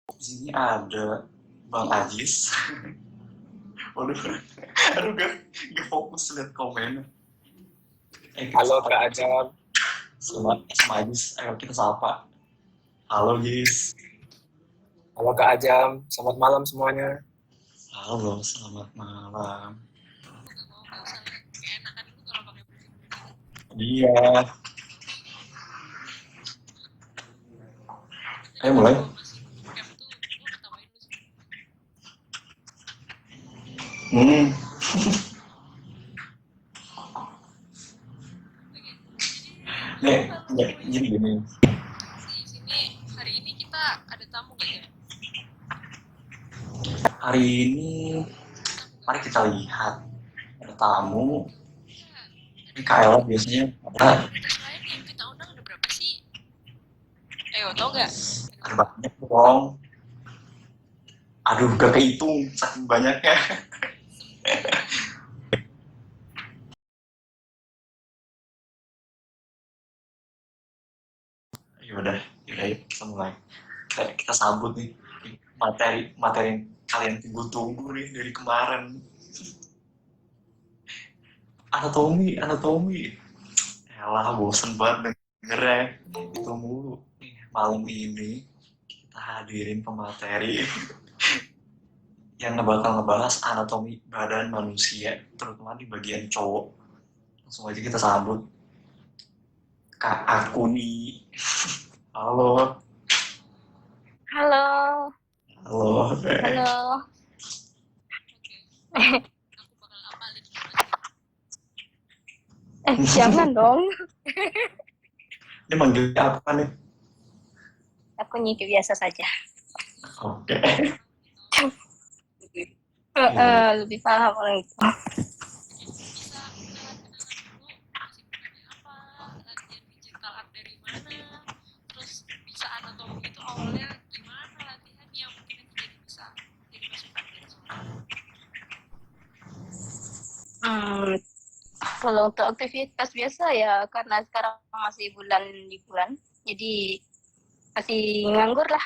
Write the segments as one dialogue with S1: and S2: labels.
S1: Di sini ada Bang Ajis. Waduh, aduh gak fokus lihat komen. Kita
S2: Halo
S1: sapa
S2: Kak Ajam.
S1: sama Ajis. Ayo kita sapa. Halo Jis.
S2: Halo Kak Ajam. Selamat malam semuanya.
S1: Halo, selamat malam. Iya. Ayo mulai. Hmm. Nih, gini. Hari ini, mari kita lihat. Ada tamu. Ini Kaela biasanya ada. Ada banyak dong. Aduh, gak kehitung saking banyaknya. Yaudah, yuk kita mulai. Kita sambut nih materi yang kalian tunggu-tunggu nih dari kemarin. Anatomi. Yalah, bosen banget dengernya. Itu mulu. Malam ini kita hadirin pemateri yang bakal ngebahas anatomi badan manusia, terutama di bagian cowok. Langsung aja kita sambut Kak Akuni. Halo.
S3: Halo.
S1: Halo.
S3: Halo. Jangan dong.
S1: Ini manggilnya apa nih?
S3: Aku nyiki biasa saja.
S1: Oke.
S3: Lebih paham orang itu. Kalau untuk aktivitas biasa ya karena sekarang masih bulan liburan, jadi masih nganggur lah.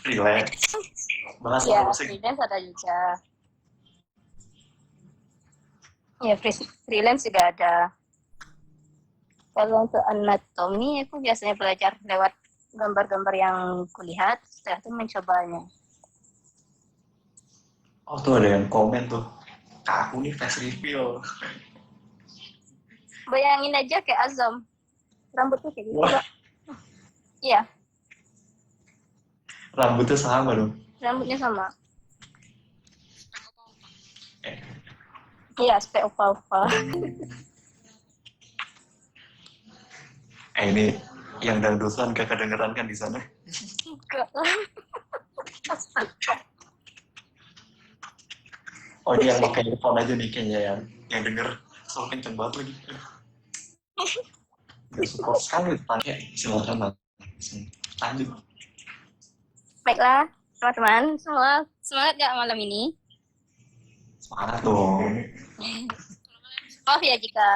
S1: Relax. Bahas
S3: Ya,
S1: apa sih?
S3: freelance ada juga. Ya, freelance juga ada. Kalau untuk anatomi, aku biasanya belajar lewat gambar-gambar yang kulihat, setelah itu mencobanya.
S1: Oh tuh ada yang komen tuh. Kak aku nih face reveal.
S3: Bayangin aja kayak Azam, rambutnya kayak gitu.
S1: Wah.
S3: Iya.
S1: Rambutnya sama dong.
S3: Rambutnya sama. Iya, spek opa-opa.
S1: Ini yang dangdutan gak kedengeran kan di sana?
S3: Enggak lah.
S1: Oh ini yang pakai earphone aja nih kayaknya yang denger soal kenceng banget lagi. Gak support sekali pakai silakan lah. Lanjut.
S3: Baiklah, teman-teman, semua semangat gak malam ini?
S1: Semangat dong.
S3: Maaf ya jika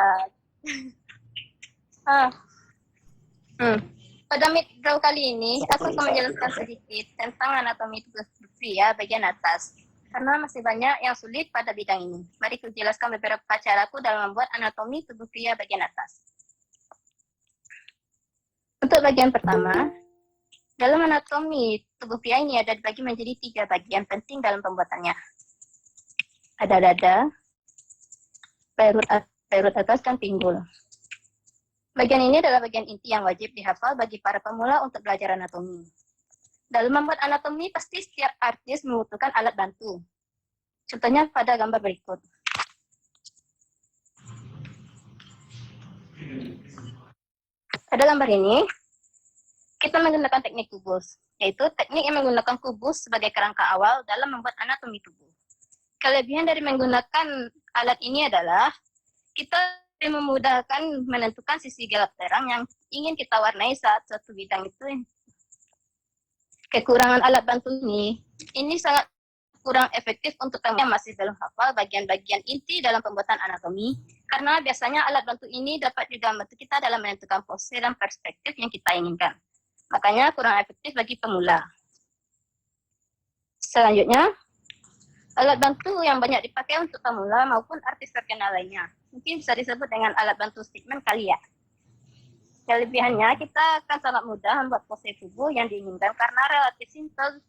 S3: pada midrow kali ini aku akan menjelaskan sedikit tentang anatomi tubuh pria bagian atas karena masih banyak yang sulit pada bidang ini. Mari kujelaskan beberapa caraku dalam membuat anatomi tubuh pria bagian atas. Untuk bagian pertama, dalam anatomi tubuh pria ini ada dibagi menjadi 3 bagian penting dalam pembuatannya. Ada dada, perut atas, dan pinggul. Bagian ini adalah bagian inti yang wajib dihafal bagi para pemula untuk belajar anatomi. Dalam membuat anatomi, pasti setiap artis membutuhkan alat bantu. Contohnya pada gambar berikut. Pada gambar ini, kita menggunakan teknik kubus, yaitu teknik yang menggunakan kubus sebagai kerangka awal dalam membuat anatomi tubuh. Kelebihan dari menggunakan alat ini adalah kita memudahkan menentukan sisi gelap terang yang ingin kita warnai saat suatu bidang itu. Kekurangan alat bantu ini sangat kurang efektif untuk kamu yang masih belum hafal bagian-bagian inti dalam pembuatan anatomi, karena biasanya alat bantu ini dapat juga membantu kita dalam menentukan pose dan perspektif yang kita inginkan. Makanya kurang efektif bagi pemula. Selanjutnya, alat bantu yang banyak dipakai untuk pemula maupun artis terkenal lainnya. Mungkin bisa disebut dengan alat bantu statement kali ya. Kelebihannya, kita akan sangat mudah membuat pose tubuh yang diinginkan karena relatif simpel.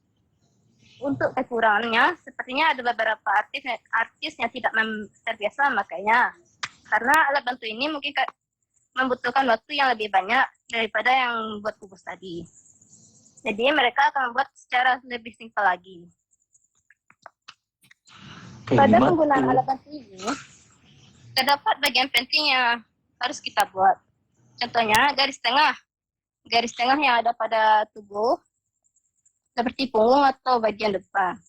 S3: Untuk kekurangannya, sepertinya ada beberapa artis yang tidak terbiasa makanya. Karena alat bantu ini mungkin membutuhkan waktu yang lebih banyak daripada yang buat kubus tadi. Jadi mereka akan membuat secara lebih simpel lagi. Pada penggunaan alat bantu ini, terdapat bagian penting yang harus kita buat. Contohnya garis tengah yang ada pada tubuh, seperti punggung atau bagian depan.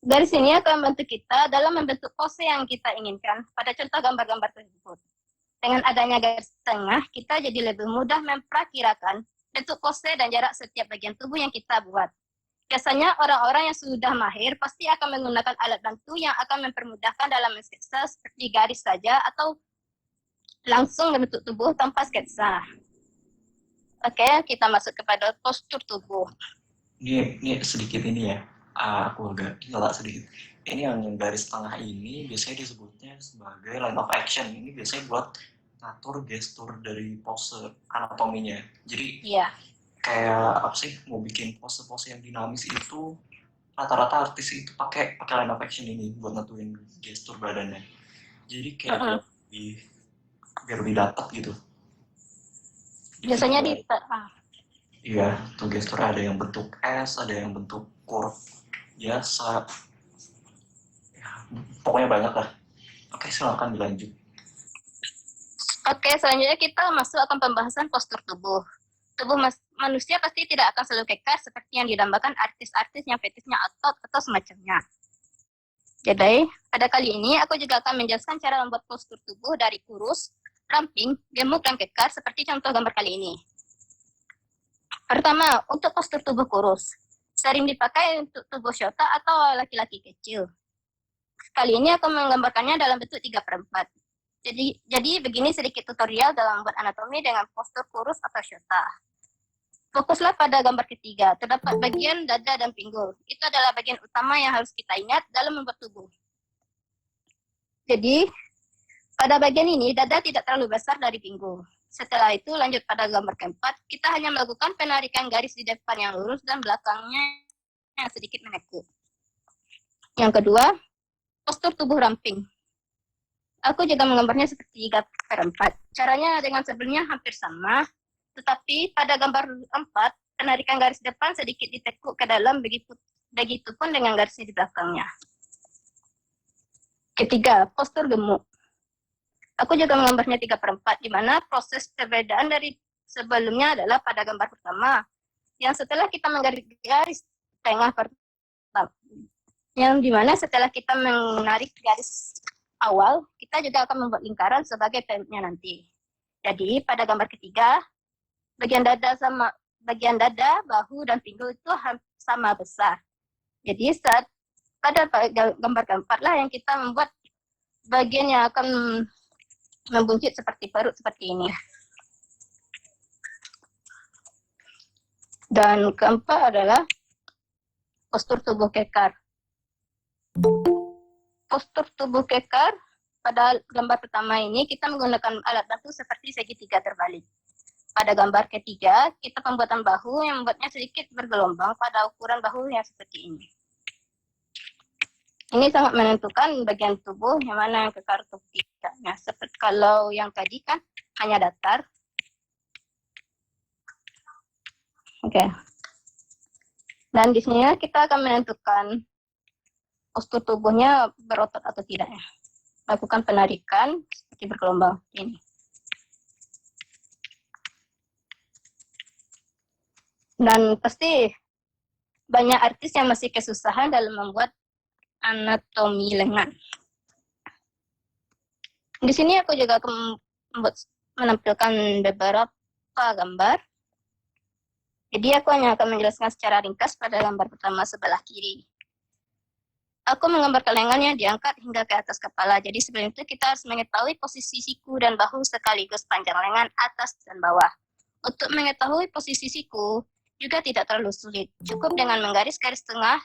S3: Garis ini akan membantu kita dalam membentuk pose yang kita inginkan pada contoh gambar-gambar tersebut. Dengan adanya garis tengah, kita jadi lebih mudah memperkirakan bentuk pose dan jarak setiap bagian tubuh yang kita buat. Biasanya orang-orang yang sudah mahir pasti akan menggunakan alat bantu yang akan mempermudahkan dalam mensketsa seperti garis saja atau langsung membentuk tubuh tanpa sketsa. Oke, kita masuk kepada postur tubuh.
S1: Ini sedikit ini ya, aku agak nyela sedikit. Ini yang garis tengah ini biasanya disebutnya sebagai line of action. Ini biasanya buat ngatur gestur dari pose anatominya. Jadi kayak apa sih, mau bikin pose-pose yang dinamis itu rata-rata artis itu pakai line of action ini buat nentuin gestur badannya. Jadi kayak biar lebih dapat gitu.
S3: Biasanya
S1: iya, tuh gestur ada yang bentuk S, ada yang bentuk curve biasa. Ya, pokoknya banyak lah. Oke, silakan dilanjut.
S3: Oke, selanjutnya kita masuk akan pembahasan postur tubuh. Tubuh manusia pasti tidak akan selalu kekar seperti yang didambakan artis-artis yang fetisnya otot atau semacamnya. Jadi, pada kali ini aku juga akan menjelaskan cara membuat postur tubuh dari kurus, ramping, gemuk, dan kekar seperti contoh gambar kali ini. Pertama, untuk postur tubuh kurus. Sering dipakai untuk tubuh shota atau laki-laki kecil. Kali ini aku menggambarkannya dalam bentuk 3/4. Jadi begini sedikit tutorial dalam membuat anatomi dengan postur kurus atau shota. Fokuslah pada gambar ketiga. Terdapat bagian dada dan pinggul. Itu adalah bagian utama yang harus kita ingat dalam membuat tubuh. Jadi, pada bagian ini, dada tidak terlalu besar dari pinggul. Setelah itu, lanjut pada gambar keempat, kita hanya melakukan penarikan garis di depan yang lurus dan belakangnya yang sedikit menekuk. Yang kedua, postur tubuh ramping. Aku juga menggambarnya seperti 3/4. Caranya dengan sebelumnya hampir sama, tetapi pada gambar 4, penarikan garis depan sedikit ditekuk ke dalam, begitupun dengan garisnya di belakangnya. Ketiga, postur gemuk. Aku juga menggambarnya 3/4, di mana proses perbedaan dari sebelumnya adalah pada gambar pertama, yang setelah kita menggaris garis tengah pertama, yang dimana setelah kita menarik garis awal, kita juga akan membuat lingkaran sebagai pendeknya nanti. Jadi pada gambar ketiga, bagian dada, bahu, dan pinggul itu sama besar. Jadi pada gambar keempat lah yang kita membuat bagian yang akan membuncit seperti perut seperti ini. Dan keempat adalah postur tubuh kekar. Postur tubuh kekar pada gambar pertama ini kita menggunakan alat bantu seperti segitiga terbalik. Pada gambar ketiga, kita pembuatan bahu yang membuatnya sedikit bergelombang pada ukuran bahu yang seperti ini. Ini sangat menentukan bagian tubuh yang mana yang kekar atau tidaknya. Seperti kalau yang tadi kan hanya datar. Oke. Dan di sini kita akan menentukan postur tubuhnya berotot atau tidaknya. Lakukan penarikan seperti bergelombang ini. Dan pasti banyak artis yang masih kesusahan dalam membuat anatomi lengan. Di sini aku juga akan menampilkan beberapa gambar. Jadi aku hanya akan menjelaskan secara ringkas pada gambar pertama sebelah kiri. Aku menggambarkan lengan yang diangkat hingga ke atas kepala. Jadi sebelum itu kita harus mengetahui posisi siku dan bahu sekaligus panjang lengan atas dan bawah. Untuk mengetahui posisi siku juga tidak terlalu sulit. Cukup dengan menggaris garis tengah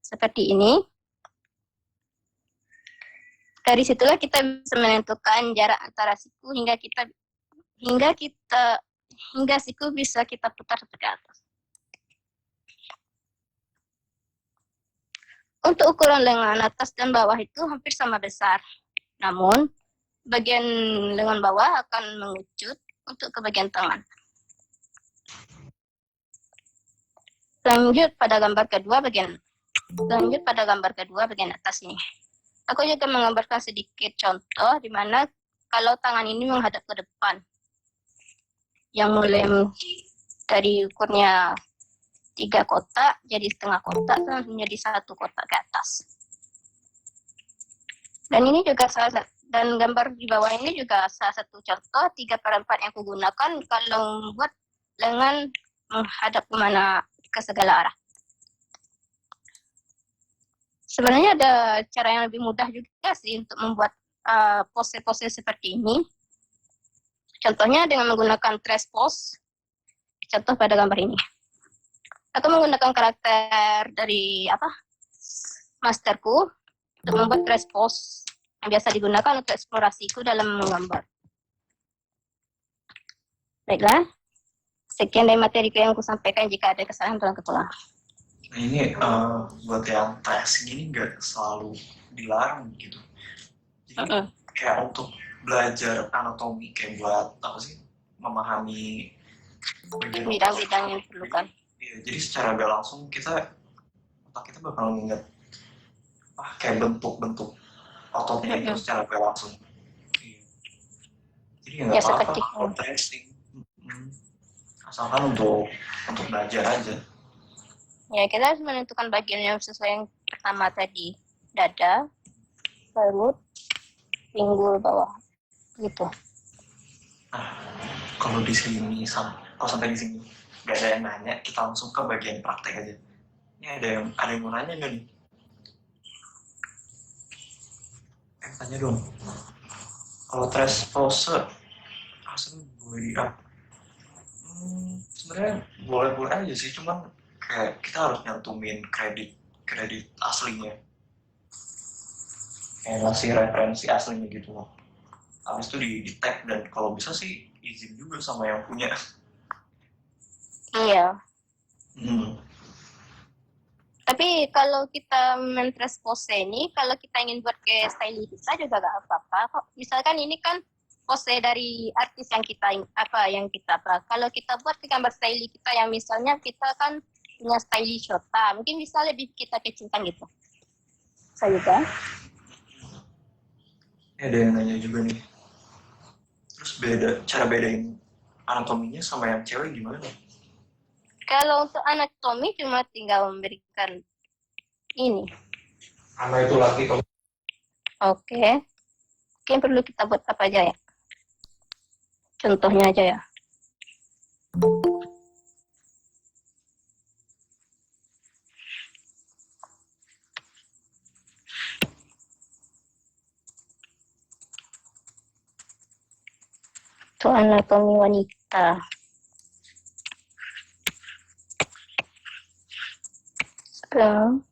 S3: seperti ini. Dari situlah kita bisa menentukan jarak antara siku hingga siku bisa kita putar ke atas. Untuk ukuran lengan atas dan bawah itu hampir sama besar. Namun, bagian lengan bawah akan mengucut untuk ke bagian tangan. Lanjut pada gambar kedua bagian atas ini. Aku juga menggambarkan sedikit contoh di mana kalau tangan ini menghadap ke depan, yang mulai dari ukurnya 3 kotak jadi setengah kotak menjadi 1 kotak ke atas. Dan ini juga dan gambar di bawah ini juga salah satu contoh 3/4 yang aku gunakan kalau membuat lengan menghadap ke segala arah. Sebenarnya ada cara yang lebih mudah juga sih untuk membuat pose-pose seperti ini. Contohnya dengan menggunakan trace pose. Contoh pada gambar ini. Aku menggunakan karakter dari masterku untuk membuat trace pose yang biasa digunakan untuk eksplorasiku dalam menggambar. Baiklah, sekian dari materi yang aku sampaikan. Jika ada kesalahan tolong keulang.
S1: Nah ini buat yang tracing ini nggak selalu dilarang gitu. Jadi kayak untuk belajar anatomi kayak buat memahami
S3: bidang-bidang yang diperlukan.
S1: Iya, jadi secara nggak langsung otak kita bakal ingat kayak bentuk-bentuk ototnya itu secara nggak langsung. Iya. Jadi nggak apa-apa kalau tracing. Asalkan untuk belajar aja.
S3: Ya, kita harus menentukan bagian yang sesuai yang pertama tadi. Dada, perut, pinggul bawah. Gitu.
S1: Nah, kalau di sini, kalau sampai di sini nggak ada yang nanya, kita langsung ke bagian praktek aja. Ini ada yang mau nanya nggak nih? Tanya dong. Kalau trace pose, asal boleh di-up. Sebenarnya boleh-boleh aja sih, cuman kayak kita harus nyantumin kredit aslinya, kayak ngasih referensi aslinya gitu loh. Habis itu di tag, dan kalau bisa sih izin juga sama yang punya.
S3: Iya. Tapi kalau kita men-trace pose ini, kalau kita ingin buat ke style kita juga gak apa-apa kok. Misalkan ini kan pose dari artis yang kita kalau kita buat ke gambar style kita yang misalnya kita kan punya style Shota, mungkin bisa lebih kita kecilkan gitu. Saya juga.
S1: Ada yang nanya juga nih. Terus cara bedain anatominya sama yang cewek gimana?
S3: Kalau untuk anatomi cuma tinggal memberikan ini.
S2: Anak itu laki.
S3: Oke. Mungkin perlu kita buat apa aja ya? Contohnya aja ya. Itu anatomi wanita. Sekarang,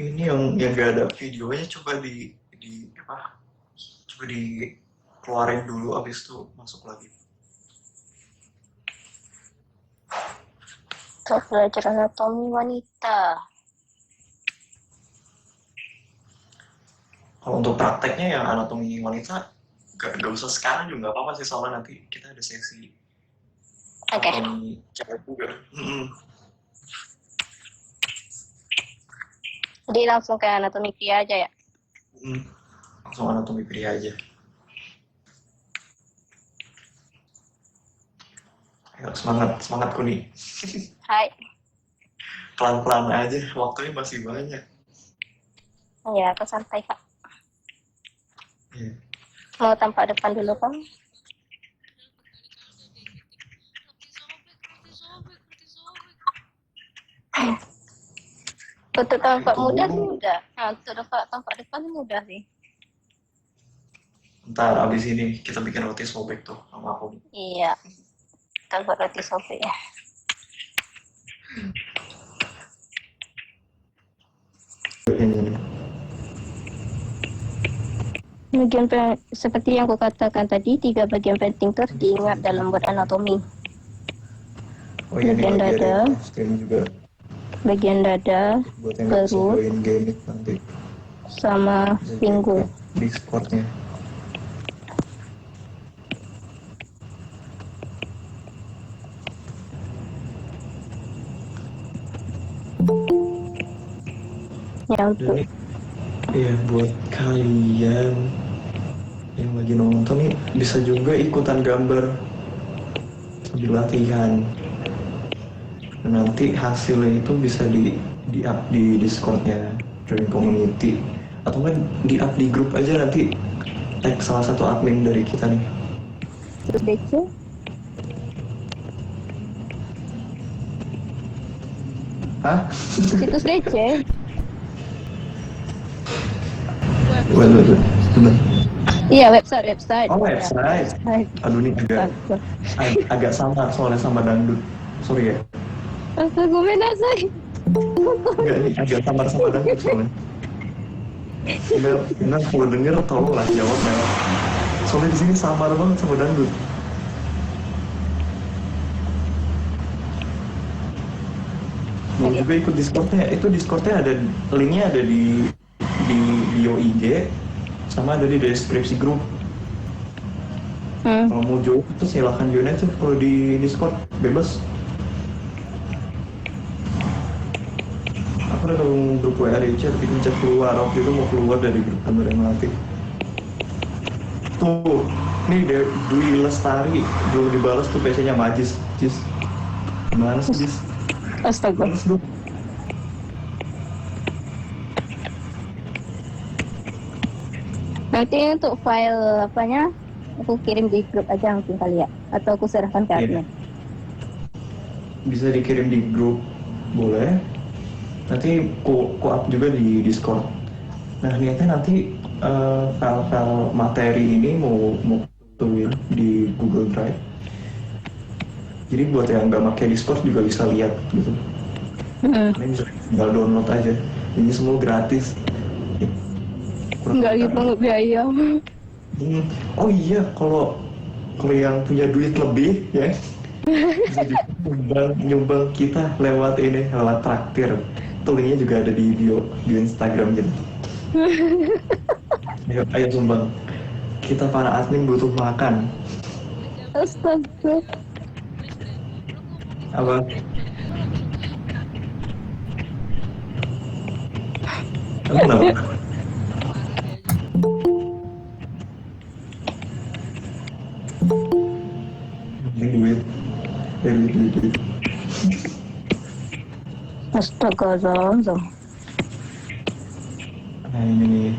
S1: ini yang gak ada videonya, coba dikeluarin dulu, abis itu masuk lagi.
S3: Untuk belajar anatomi wanita.
S1: Kalau untuk prakteknya yang anatomi wanita gak usah sekarang juga, gak apa-apa sih, soalnya nanti kita ada sesi anatomi cewek juga.
S3: Jadi langsung ke anatomi pria aja ya?
S1: Langsung anatomi pria aja. Ayo, semangat Kuni.
S3: Hai.
S1: Pelan-pelan aja, waktunya masih banyak.
S3: Ya, aku santai Kak.
S1: Yeah.
S3: Mau tampak depan dulu Kang? Untuk tampak mudah sih mudah. Nah, untuk tampak depan mudah sih.
S1: Ntar abis ini kita bikin roti sobek tuh sama aku.
S3: Iya, kita buat roti sobek ya.
S1: Ini.
S3: Seperti yang aku katakan tadi, 3 bagian penting itu harus diingat dalam buat anatomi.
S1: Oh iya,
S3: Bagian
S1: ini lagi ada
S3: dada.
S1: yang stream juga
S3: Bagian dada,
S1: buat yang nggak bisa
S3: perut,
S1: join game it nanti
S3: sama
S1: bisa
S3: pinggul.
S1: di Discord-nya.
S3: Ya, untuk
S1: Dan iya buat kalian yang lagi nonton nih bisa juga ikutan gambar sambil latihan. Nanti hasilnya itu bisa di up di Discord-nya join community atau kan di up di grup aja, nanti tag salah satu admin dari kita nih.
S3: terus DC,
S1: Hah?
S3: situs DC.
S1: Waduh, bener.
S3: Iya, website.
S1: Oh, website. Aduh, ini agak samar soalnya sama dangdut. Sorry ya.
S3: Gomenasai.
S1: Enggak, ini agak samar sama dangdut soalnya. Enggak, kalau denger tolonglah jawab ya. Soalnya di sini samar banget sama dangdut. Mau juga ikut Discord-nya. Itu Discord-nya ada linknya, ada di bio IG sama ada di deskripsi grup. Kalau mau join itu silahkan join aja. Kalau di Discord bebas. Aku udah gabung grup WA DC, tapi pencet keluar. Waktu itu mau keluar dari grup kamar yang melatih. Tuh, nih Dwi Lestari belum dibalas tuh PC-nya Majis. Jis, gimana sih Jis?
S3: Astaga.
S1: Balas dong.
S3: Nanti untuk file apanya, aku kirim di grup aja mungkin kali ya, atau aku serahkan ke
S1: Iya.
S3: admin.
S1: Bisa dikirim di grup, boleh. Nanti ku up juga di Discord. Nah niatnya nanti file-file materi ini mau tuin di Google Drive. Jadi buat yang nggak pakai Discord juga bisa lihat gitu. Ini bisa tinggal download aja. Ini semua gratis.
S3: Enggak gitu, nggak biaya.
S1: Oh iya, kalau yang punya duit lebih ya bisa juga nyumbang kita lewat traktir. Linknya juga ada di bio Instagram gitu. Ayo sumbang. Kita para admin butuh makan.
S3: Astaga.
S1: Apa? Kamu kenapa? Duit. Duit.
S3: Astaga, Zam.
S1: Nah ini nih,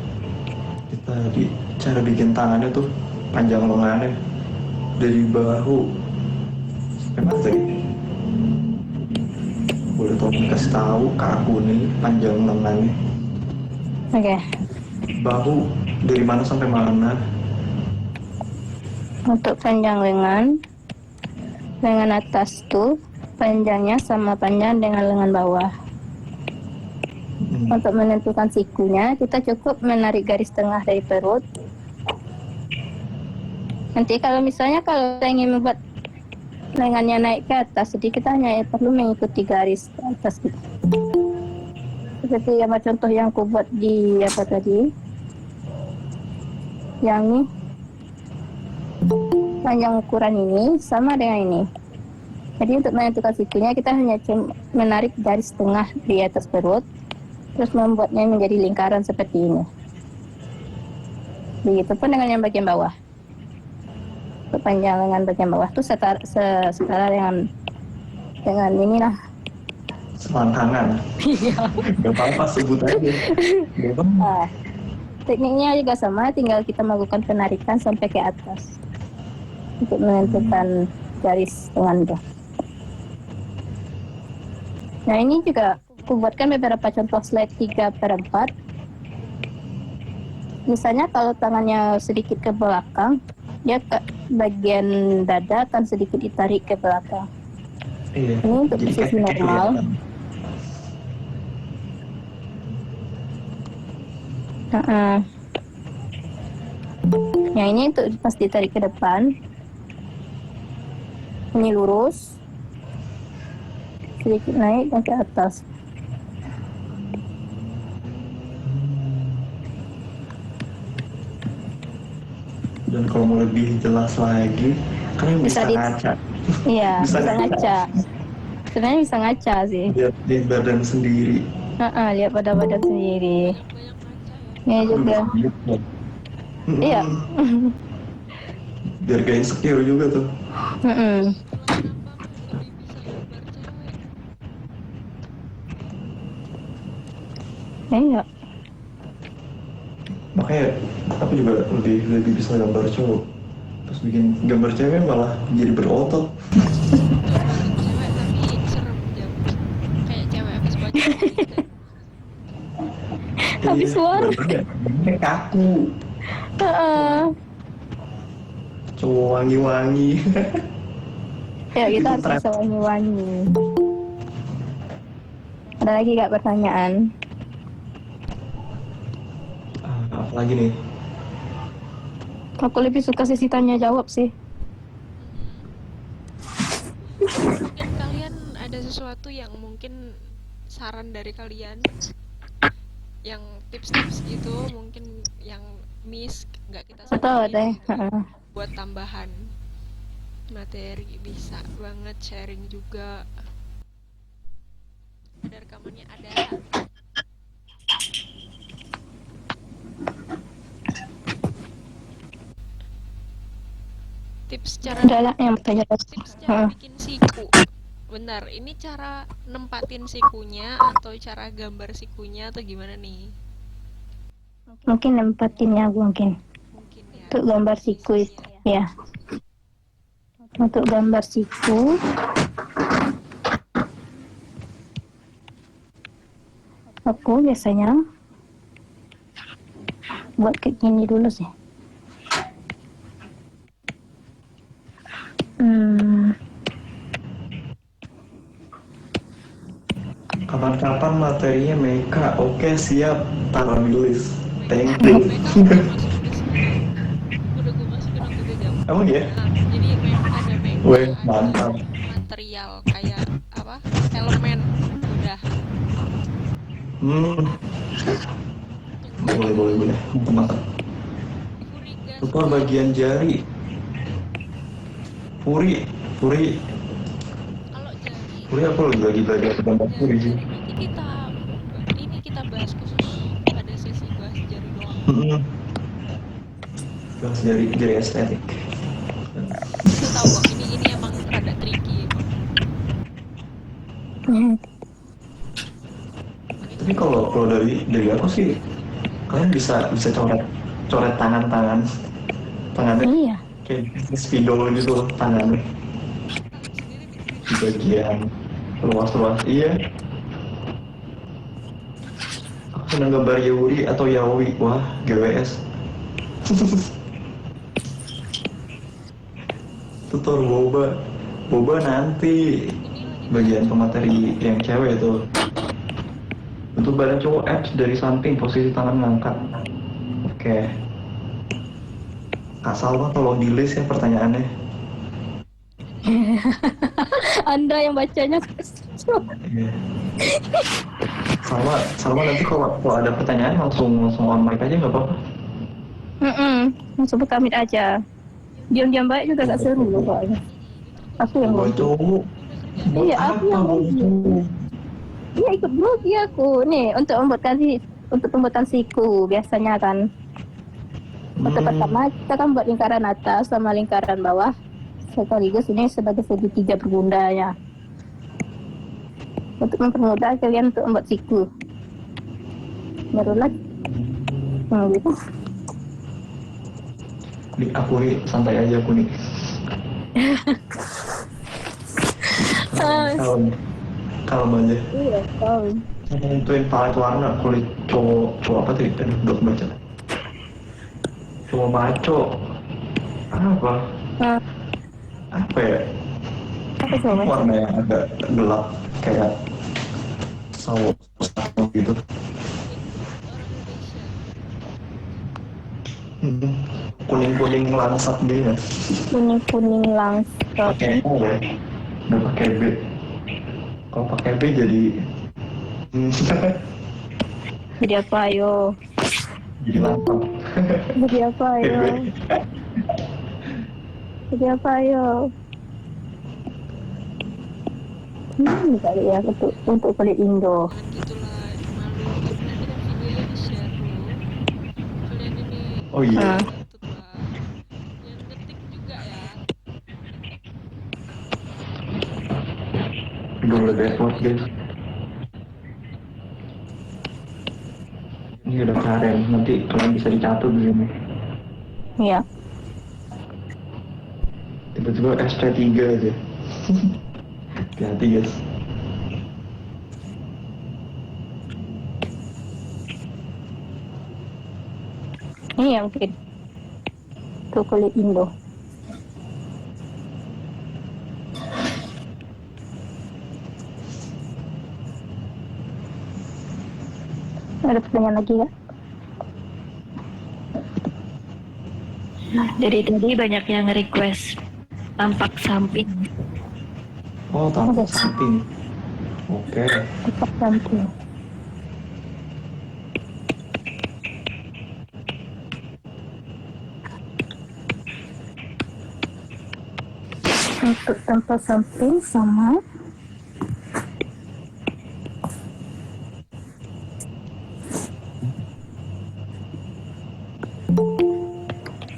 S1: kita cara bikin tangannya tuh panjang lengannya dari bahu sampai mata gitu. Boleh tolong kasih tahu ke aku nih panjang lengannya.
S3: Oke.
S1: Bahu dari mana sampai mana?
S3: Untuk panjang lengan atas tuh panjangnya sama panjang dengan lengan bawah. Untuk menentukan sikunya, kita cukup menarik garis tengah dari perut. Nanti kalau misalnya kita ingin membuat lengannya naik ke atas, jadi kita hanya perlu mengikuti garis ke atas gitu. Seperti apa contoh yang aku buat di apa tadi? Yang ini. Panjang ukuran ini sama dengan ini. Jadi untuk menentukan sikunya kita hanya menarik garis tengah di atas perut, terus membuatnya menjadi lingkaran seperti ini. Begitupun dengan yang bagian bawah. Untuk panjang lengan bagian bawah itu setara dengan inilah.
S1: Selangkangan. Iya. Gak apa-apa, sebut aja.
S3: Nah, tekniknya juga sama, tinggal kita melakukan penarikan sampai ke atas untuk menentukan garis lengan itu. Nah ini juga aku buatkan beberapa contoh slide 3/4 Misalnya kalau tangannya sedikit ke belakang, dia ke bagian dada akan sedikit ditarik ke belakang.
S1: Iya.
S3: Ini untuk
S1: Jadi
S3: posisi
S1: efeknya
S3: normal.
S1: kelihatan.
S3: Yang ini untuk pas ditarik ke depan. Ini lurus, sedikit naik dan ke atas.
S1: Dan kalau mau lebih jelas lagi, kalian bisa
S3: Bisa
S1: ngaca.
S3: Iya,
S1: Bisa
S3: bisa ngaca. Sebenarnya bisa ngaca sih.
S1: lihat di badan sendiri.
S3: Lihat pada badan sendiri.
S4: Banyak ngaca ya.
S3: Ini
S1: Aku
S3: juga.
S1: gitu.
S3: Iya.
S1: Biar gak insecure juga tuh.
S3: Mm-mm.
S4: Itulah kenapa aku lebih bisa gambar cewek.
S3: Iya.
S1: Makanya aku juga lebih bisa gambar cowok. Terus bikin gambar cewek malah jadi berotot.
S4: Gambar cewek tapi serem jam. Kayak cewek habis pacaran gitu.
S3: Habis suara.
S1: Gambarnya kaku.
S3: Heeh.
S1: Cowok wangi-wangi.
S3: Ya, kita
S1: Itu
S3: harus
S1: tren.
S3: bisa wangi-wangi. Ada lagi gak pertanyaan?
S1: Apa lagi nih?
S3: Aku lebih suka sesi tanya jawab sih.
S4: Mungkin kalian ada sesuatu yang mungkin saran dari kalian yang tips-tips gitu mungkin yang miss nggak kita
S3: Atau ada
S4: sampaikan
S3: ya?
S4: gitu,
S3: Heeh.
S4: buat tambahan materi bisa banget sharing juga. Ada rekamannya ada. Tips cara
S3: Ada lah yang bertanya.
S4: tips cara bikin siku. Benar, ini cara nempatin sikunya atau cara gambar sikunya atau gimana nih?
S3: Mungkin nempatinnya mungkin.
S4: Mungkin ya.
S3: Untuk gambar siku itu, ya. Untuk gambar siku, aku biasanya buat kayak gini dulu sih.
S1: Kapan-kapan materinya Meka. Oke, siap. Taruh di list. Thank
S4: Mereka
S1: you.
S4: udah masuk list. Udah gue masukin waktu itu jam.
S1: Emang ya?
S4: Nah, jadi ada meka,
S1: Weh,
S4: ada
S1: mantap.
S4: material kayak apa? Elemen udah.
S1: Boleh. Mantap.
S4: Furigas.
S1: Lupa bagian jari. Puri.
S4: Kalau jari
S1: Puri aku lagi belajar gambar puri sih.
S4: nanti kita bahas khusus pada sesi bahas jari doang.
S1: Bahas jari estetik.
S4: Kita tahu kok ini emang rada tricky emang.
S1: Tapi kalau dari aku sih, kalian bisa coret tangannya
S3: Iya.
S1: kayak spidol gitu tangannya di bagian ruas iya. Aku seneng gambar Yuri atau Yaoi. Wah, GWS. Tutor boba nanti bagian pemateri yang cewek itu. Untuk badan cowok abs dari samping, posisi tangan ngangkat. Oke. Kak Salma tolong di list ya pertanyaannya.
S3: Anda yang bacanya.
S1: Iya. Salma nanti kalau ada pertanyaan langsung on mic aja nggak apa-apa.
S3: Langsung buka mic aja. Diam-diam baik juga gak seru loh soalnya. Aku yang
S1: Buat
S3: grogi.
S1: cowok.
S3: Iya, aku yang grogi. Iya, ikut grogi aku. Nih, untuk pembuatan siku biasanya kan. Untuk pertama kita kan buat lingkaran atas sama lingkaran bawah. Sekaligus ini sebagai segitiga berbundanya. Untuk mempermudah kalian untuk membuat siku. Barulah. Gitu.
S1: Nih aku nih santai aja aku nih. Kalem aja.
S3: Iya, tahu.
S1: Nentuin palet warna kulit cowok apa tadi? Aduh, udah baca. cuma maco. Apa?
S3: Nah,
S1: Apa ya?
S3: apa coba?
S1: Warna yang agak gelap kayak sawo gitu.
S4: Orang Indonesia.
S1: Kuning-kuning langsat dia.
S3: Kuning-kuning langsat.
S1: Pakai O ya. Nggak pakai B. Kalau pakai B jadi
S3: Jadi apa ayo?
S1: jadi lantang.
S3: Jadi apa ayo? Jadi apa ayo? Kali ya untuk kulit Indo.
S4: Jangan gitulah, malu. Ini kan videonya di-share loh. Kalian ini
S1: Oh iya.
S4: itu lah. Yang ngetik juga ya.
S1: Udah mulai dashboard guys. Ini udah keren. Nanti kalian bisa dicatat di sini.
S3: Iya.
S1: Tiba-tiba SC3 aja. Hati-hati guys.
S3: Ini yang mungkin untuk kulit Indo. Ada pertanyaan lagi nggak?
S5: Dari tadi banyak yang request tampak samping.
S1: Oh, tampak samping. Oke.
S3: Tetap samping. Untuk tempat samping sama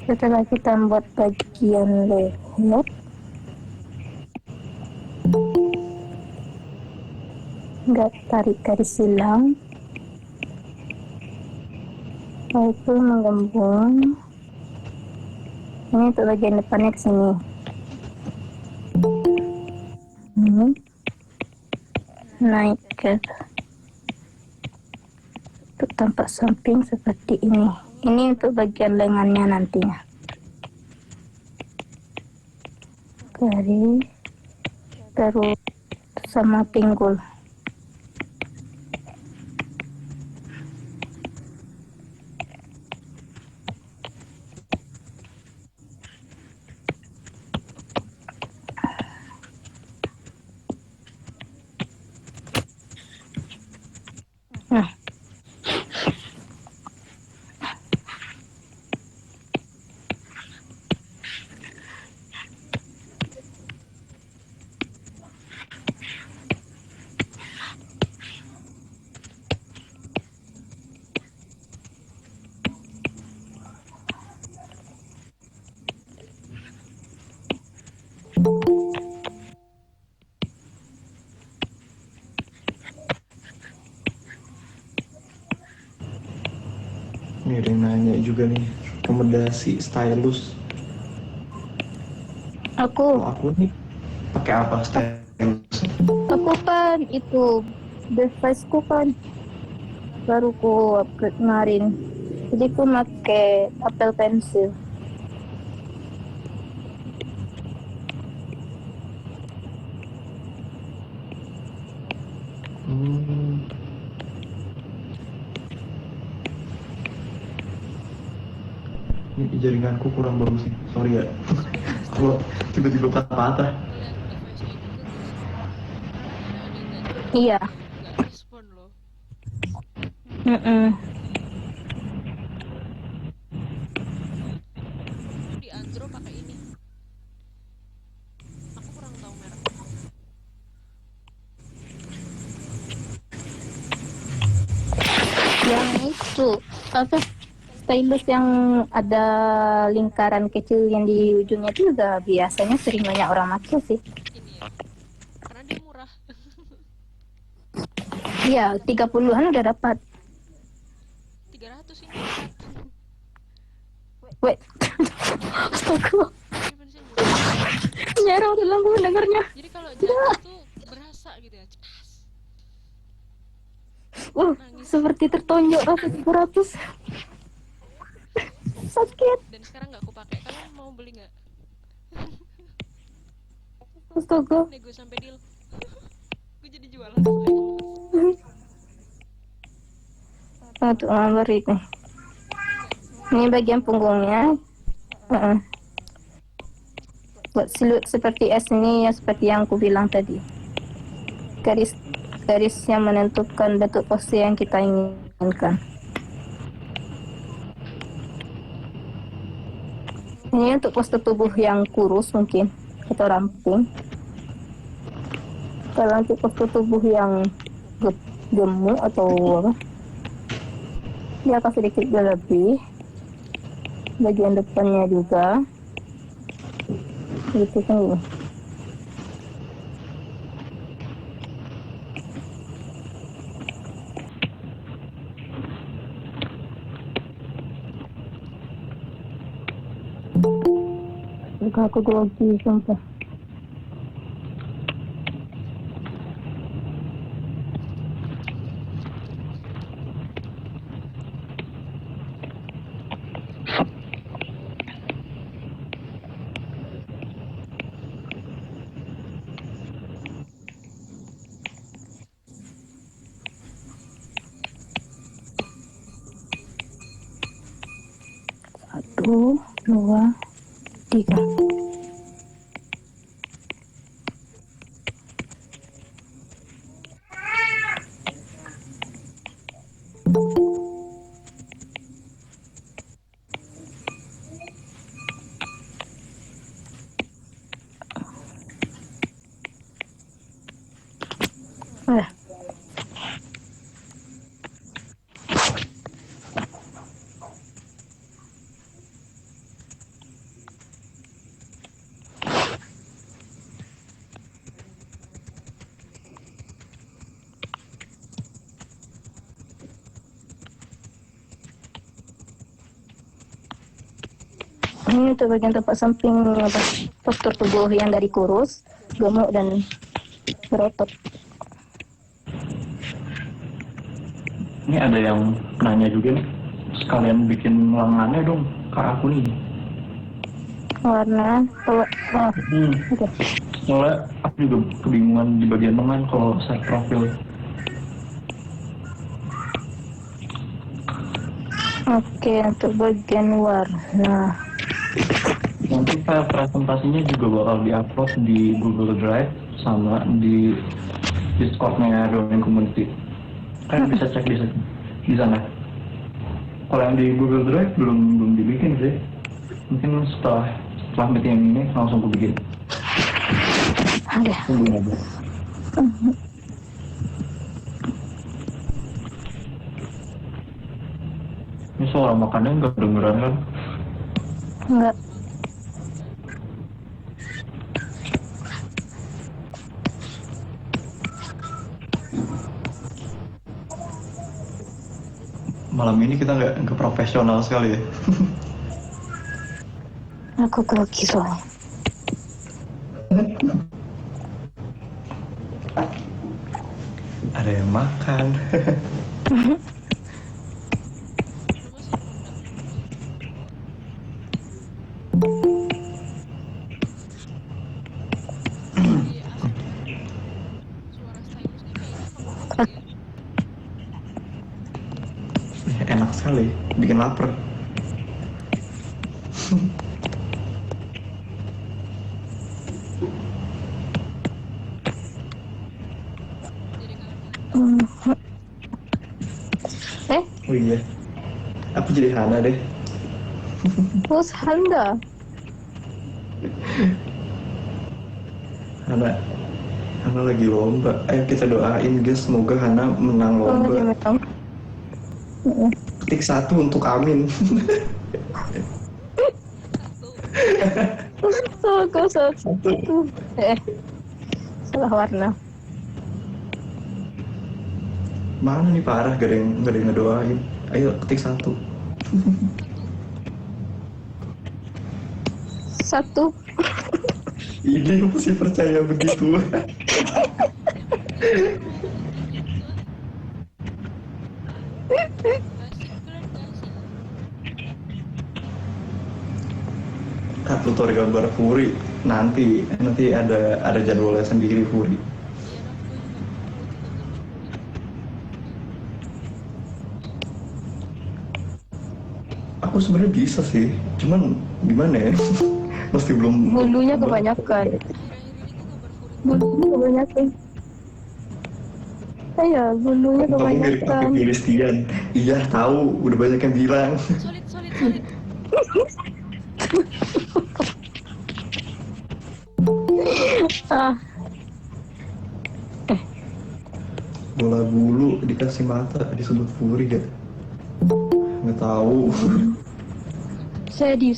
S3: setelah kita buat bagian leher, nggak tarik garis silang, lalu itu menggembung. Ini untuk bagian depannya ke sini. Ini naik ke untuk tampak samping seperti ini. Ini untuk bagian lengannya nantinya. Garis terus sama pinggul. Nah,
S1: Ini ada yang nanya juga nih, rekomendasi stylus.
S3: aku
S1: Kalau aku nih pakai apa stylus?
S3: aku kan itu device ku kan baru ku upgrade kemarin. Jadi ku pakai Apple Pencil.
S1: Ini jaringanku kurang bagus nih, sorry ya. Kalau tiba-tiba patah-patah.
S4: Lihat device-nya juga guys. Ada yang
S3: Iya.
S4: nggak respon loh. Aku di Android pakai ini. Aku kurang tahu mereknya.
S3: Yang itu apa? Stylus yang ada lingkaran kecil yang di ujungnya itu juga biasanya sering banyak orang pakai sih.
S4: Ini ya. Karena dia murah.
S3: Iya, 30-an udah dapat.
S4: 300 ini satu.
S3: Wait. Astaga.
S4: Ini bensin murah.
S3: Nyerang dalam gue dengarnya.
S4: Jadi kalau jatuh tuh berasa gitu ya. Cepas. Nangis.
S3: Seperti tertonjok rasa 300. sakit.
S4: dan sekarang nggak aku pakai. Kalian mau beli nggak?
S3: Astaga.
S4: Nego sampai deal. Gue jadi jualan.
S3: Untuk nomor ini. Ini bagian punggungnya. Buat siluet seperti S ini ya seperti yang aku bilang tadi. Garis yang menentukan bentuk pose yang kita inginkan. Ini untuk postur tubuh yang kurus mungkin atau ramping. Kalau untuk postur tubuh yang gemuk atau apa, dia akan sedikit lebih. Bagian depannya juga. Gitu kan ini. Juga aku grogi sumpah. Satu, dua, tiga. Ini untuk bagian tempat samping apa, postur tubuh yang dari kurus, gemuk dan berotot.
S1: Ini ada yang nanya juga nih, sekalian bikin lengannya dong ke aku nih.
S3: Warna, oke.
S1: Soalnya aku juga kebingungan di bagian lengan kalau set profil.
S3: Oke, untuk bagian warna.
S1: Nanti file presentasinya juga bakal diupload di Google Drive sama di Discord-nya Domain Community. Kalian bisa cek di sana. Kalau yang di Google Drive belum dibikin sih. Mungkin setelah meeting yang ini langsung aku bikin.
S3: Ada.
S1: Tungguin aja. Ini suara makannya nggak kedengeran kan?
S3: Enggak.
S1: Malam ini kita nggak profesional sekali ya.
S3: Aku grogi soalnya.
S1: Ada yang makan.
S4: Suara stylusnya kayaknya kamu ya.
S1: Enak sekali, bikin lapar.
S4: Jadi kalian
S1: Oh iya, aku jadi Hana deh.
S3: Bos Handa.
S1: Hana lagi lomba. Ayo kita doain guys, semoga Hana menang
S3: Oh, dia
S1: lomba.
S3: memang.
S1: Ketik 1 untuk Amin.
S3: Satu. Salah warna.
S1: Mana nih parah, gak ada yang ngedoain. Ayo ketik 1.
S3: Satu.
S1: Ini masih percaya begitu.
S4: asik kalian gak sih?
S1: tutor gambar Furi nanti ada jadwalnya sendiri Furi.
S4: Iya dong, gue juga mau ikut gambar Furi.
S1: Aku sebenarnya bisa sih, cuman gimana ya? Mesti belum.
S3: Bulunya kebanyakan.
S4: Akhir-akhir ini gue gambar Furi
S3: Bulunya kebanyakan. Iya, bulunya
S1: Kamu mirip
S3: kebanyakan.
S1: aku Christian. Iya tahu, udah banyak yang bilang.
S4: solid solid solid.
S3: Ah,
S1: Bola bulu dikasih mata disebut Furi gak? Nggak tahu.
S3: saya di.
S4: Ini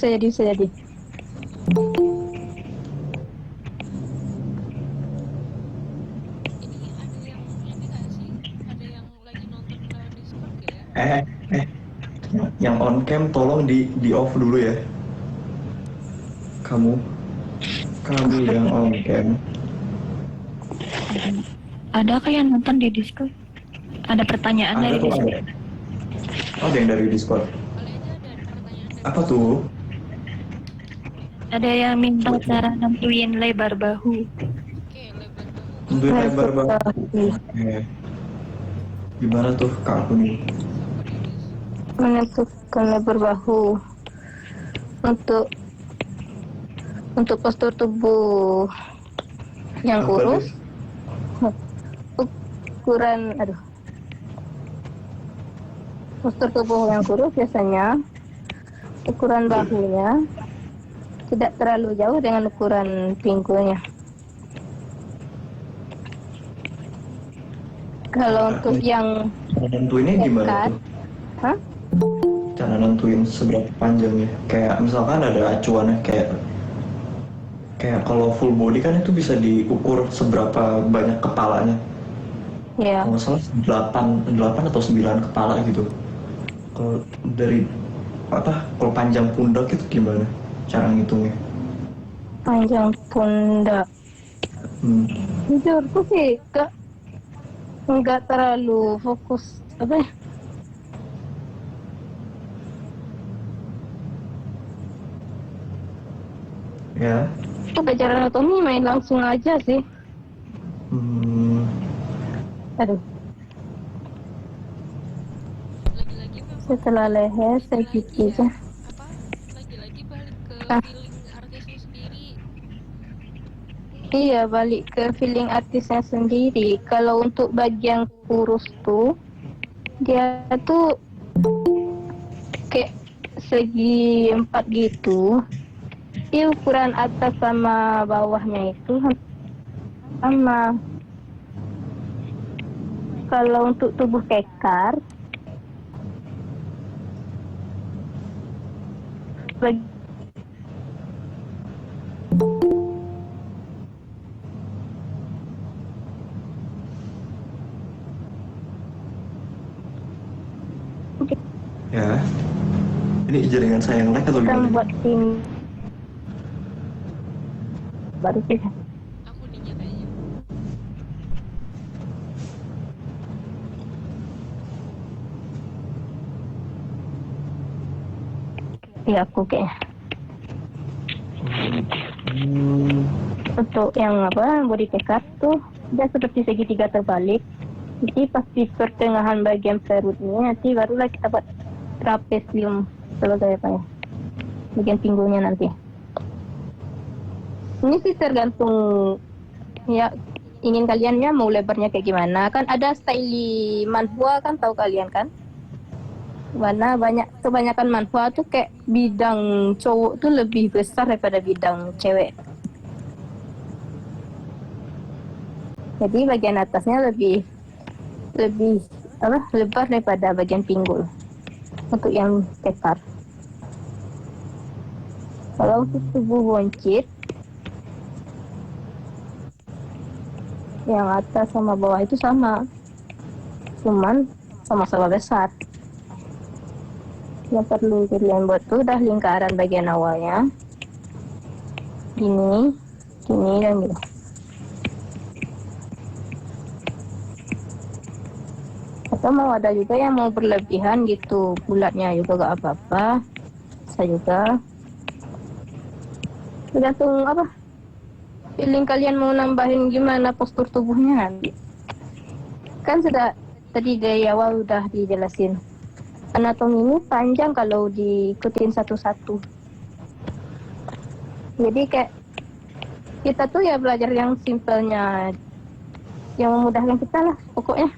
S4: ada yang ini gak sih? Ada yang lagi nonton lewat Discord gak ya?
S1: Yang on cam tolong di off dulu ya. Kamu yang on cam.
S5: Ada kah yang nonton di Discord? Ada pertanyaan
S1: Ada
S5: dari
S1: tuh
S5: Discord?
S1: ada. Ada yang dari Discord.
S4: Kali aja ada pertanyaan dari
S1: Apa tuh?
S5: Ada yang minta cara nentuin lebar bahu.
S4: Oke, lebar bahu
S1: Untuk lebar banget.
S3: Menentukan
S1: Gimana tuh kak aku nih?
S4: sama Didis.
S3: lebar bahu untuk postur tubuh yang
S1: Apa,
S3: kurus,
S1: Dis?
S3: postur tubuh yang kurus biasanya ukuran bahunya tidak terlalu jauh dengan ukuran pinggulnya. Kalau untuk yang
S1: Cara nentuinnya gimana
S3: dekat,
S1: tuh?
S3: hah?
S1: Cara nentuin seberapa panjangnya? Kayak misalkan ada acuannya kayak kalau full body kan itu bisa diukur seberapa banyak kepalanya.
S3: Ya,
S1: Kalau nggak salah 8 atau 9 kepala gitu. Kalau dari kalau panjang pundak itu gimana cara ngitungnya?
S3: panjang pundak. Jujur tuh sih nggak terlalu fokus apa ya?
S1: Ya.
S3: Itu belajar anatomi main langsung aja sih. Aduh,
S4: Lagi-lagi memang
S3: setelah leher saya
S4: lagi-lagi
S3: gitu
S4: ya
S3: aja.
S4: apa lagi-lagi balik ke
S3: Ah.
S4: feeling artisnya sendiri.
S3: Iya, balik ke feeling artisnya sendiri. Kalau untuk bagian kurus tuh, dia tuh kayak segi 4 gitu. Tapi ukuran atas sama bawahnya itu sama. Kalau untuk tubuh kekar,
S1: Ya. Ini jaringan saya yang lag atau
S3: kita
S1: gimana?
S3: buat tim baru sih.
S4: Aku dingin aja.
S3: Iya, aku kayaknya. Untuk yang body kekar tuh dia seperti segitiga terbalik. Jadi pas di pertengahan bagian perut ini nanti barulah kita buat trapesium sebagai apa ya, bagian pinggulnya nanti. Ini sih tergantung ya ingin kaliannya mau lebarnya kayak gimana. Kan ada style manhwa kan, tahu kalian kan? Mana kebanyakan manhwa tuh kayak bidang cowok tuh lebih besar daripada bidang cewek. Jadi bagian atasnya lebih lebar daripada bagian pinggul untuk yang kekar. Kalau untuk tubuh buncit, yang atas sama bawah itu sama, cuman sama-sama besar. Yang perlu kalian buat tuh udah lingkaran bagian awalnya, gini dan gini. Atau mau ada juga yang mau berlebihan gitu, bulatnya juga gak apa-apa, bisa juga. Tergantung apa? Feeling kalian mau nambahin gimana postur tubuhnya nanti. Kan sudah tadi dari awal udah dijelasin. Anatomi ini panjang kalau diikutin satu-satu. Jadi kayak kita tuh ya belajar yang simpelnya, yang memudahkan kita lah pokoknya.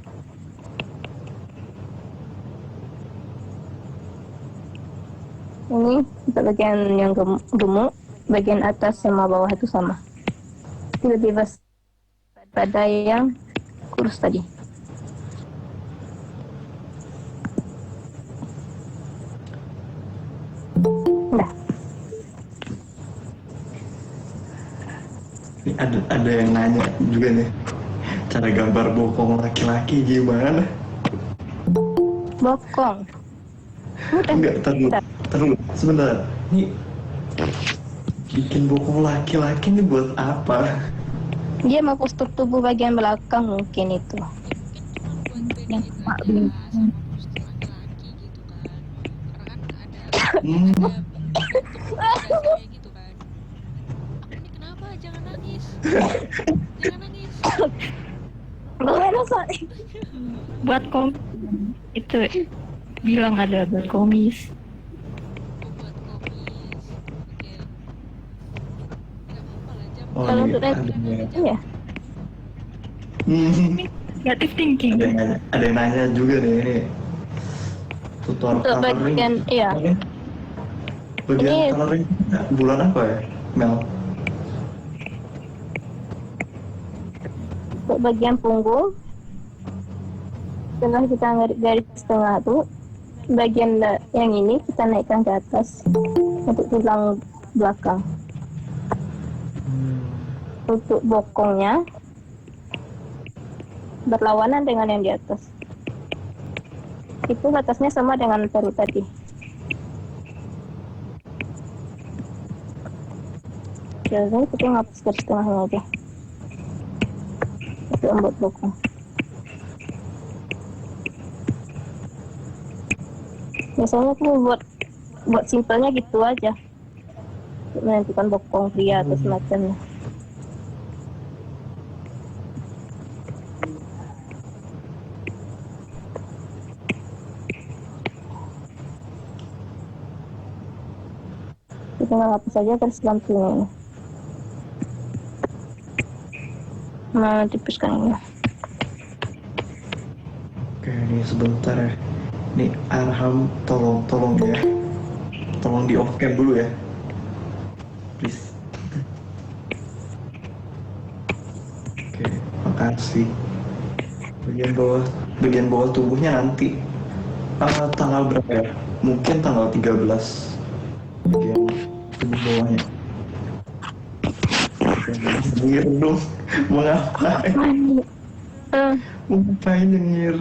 S3: Ini untuk bagian yang gemuk, bagian atas sama bawah itu sama. Lebih besar pada yang kurus tadi. Udah.
S1: Ini ada yang nanya juga nih, cara gambar bokong laki-laki gimana?
S3: Bokong. Udah.
S1: Enggak, taruh sebentar. Ini bikin bokong laki-laki ini buat apa?
S3: Dia mau postur tubuh bagian belakang mungkin itu.
S4: Ya, mungkin cuma buat bedain aja sama postur laki-laki gitu kan. Karena kan ada bentuk dasarnya gitu kan. Ini kenapa? Jangan nangis. Jangan nangis.
S3: Gimana Soy?
S5: Buat itu bilang ada buat komis.
S4: Oh, buat komis. Oke. Gak apa-apa lah, jam.
S1: Oh,
S3: Kalau
S1: ini
S3: untuk
S1: ada
S3: itu ya.
S5: Negative thinking.
S1: Ada yang nanya juga nih ini. Tutor
S3: Untuk
S1: coloring.
S3: bagian iya.
S1: Bagian
S3: Ini-
S1: coloring bulan apa ya, Mel?
S3: Untuk bagian punggung, setelah kita garis tengah tuh, bagian yang ini kita naikkan ke atas untuk tulang belakang. Untuk bokongnya berlawanan dengan yang di atas. Itu batasnya sama dengan perut tadi. Jadi kita ngapus garis tengahnya aja. Itu buat bokong. Biasanya aku buat simpelnya gitu aja. Untuk menentukan bokong pria atau semacamnya. Kita hapus saja garis sampingnya ini. Nah, tipuskan ini.
S1: Oke, ini sebentar ya. Nih Arham, tolong ya. Tolong di off cam dulu ya. Please. Oke, makasih. Bagian bawah tubuhnya nanti tanggal berapa ya? Mungkin tanggal 13. Bagian tubuh bawahnya. Nyengir dong. Mau ngapain?
S3: Mandi.
S1: Mau ngapain nyengir?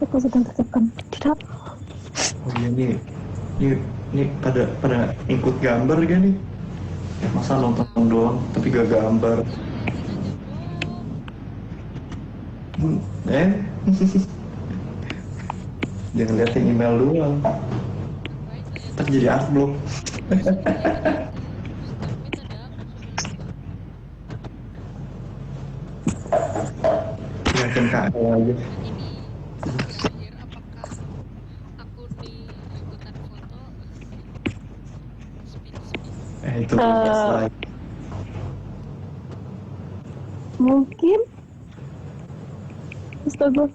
S3: Aku sedang tertekan. Tidak.
S1: Oh iya nih pada ikut gambar gak nih? Masa nonton doang tapi gak gambar? Eh? Jangan liatin email doang. Ntar jadi artblock. Liatin KL aja.
S4: Ini apakah aku ikutan foto spin
S1: Itu bebas lah.
S3: Mungkin. Astaga.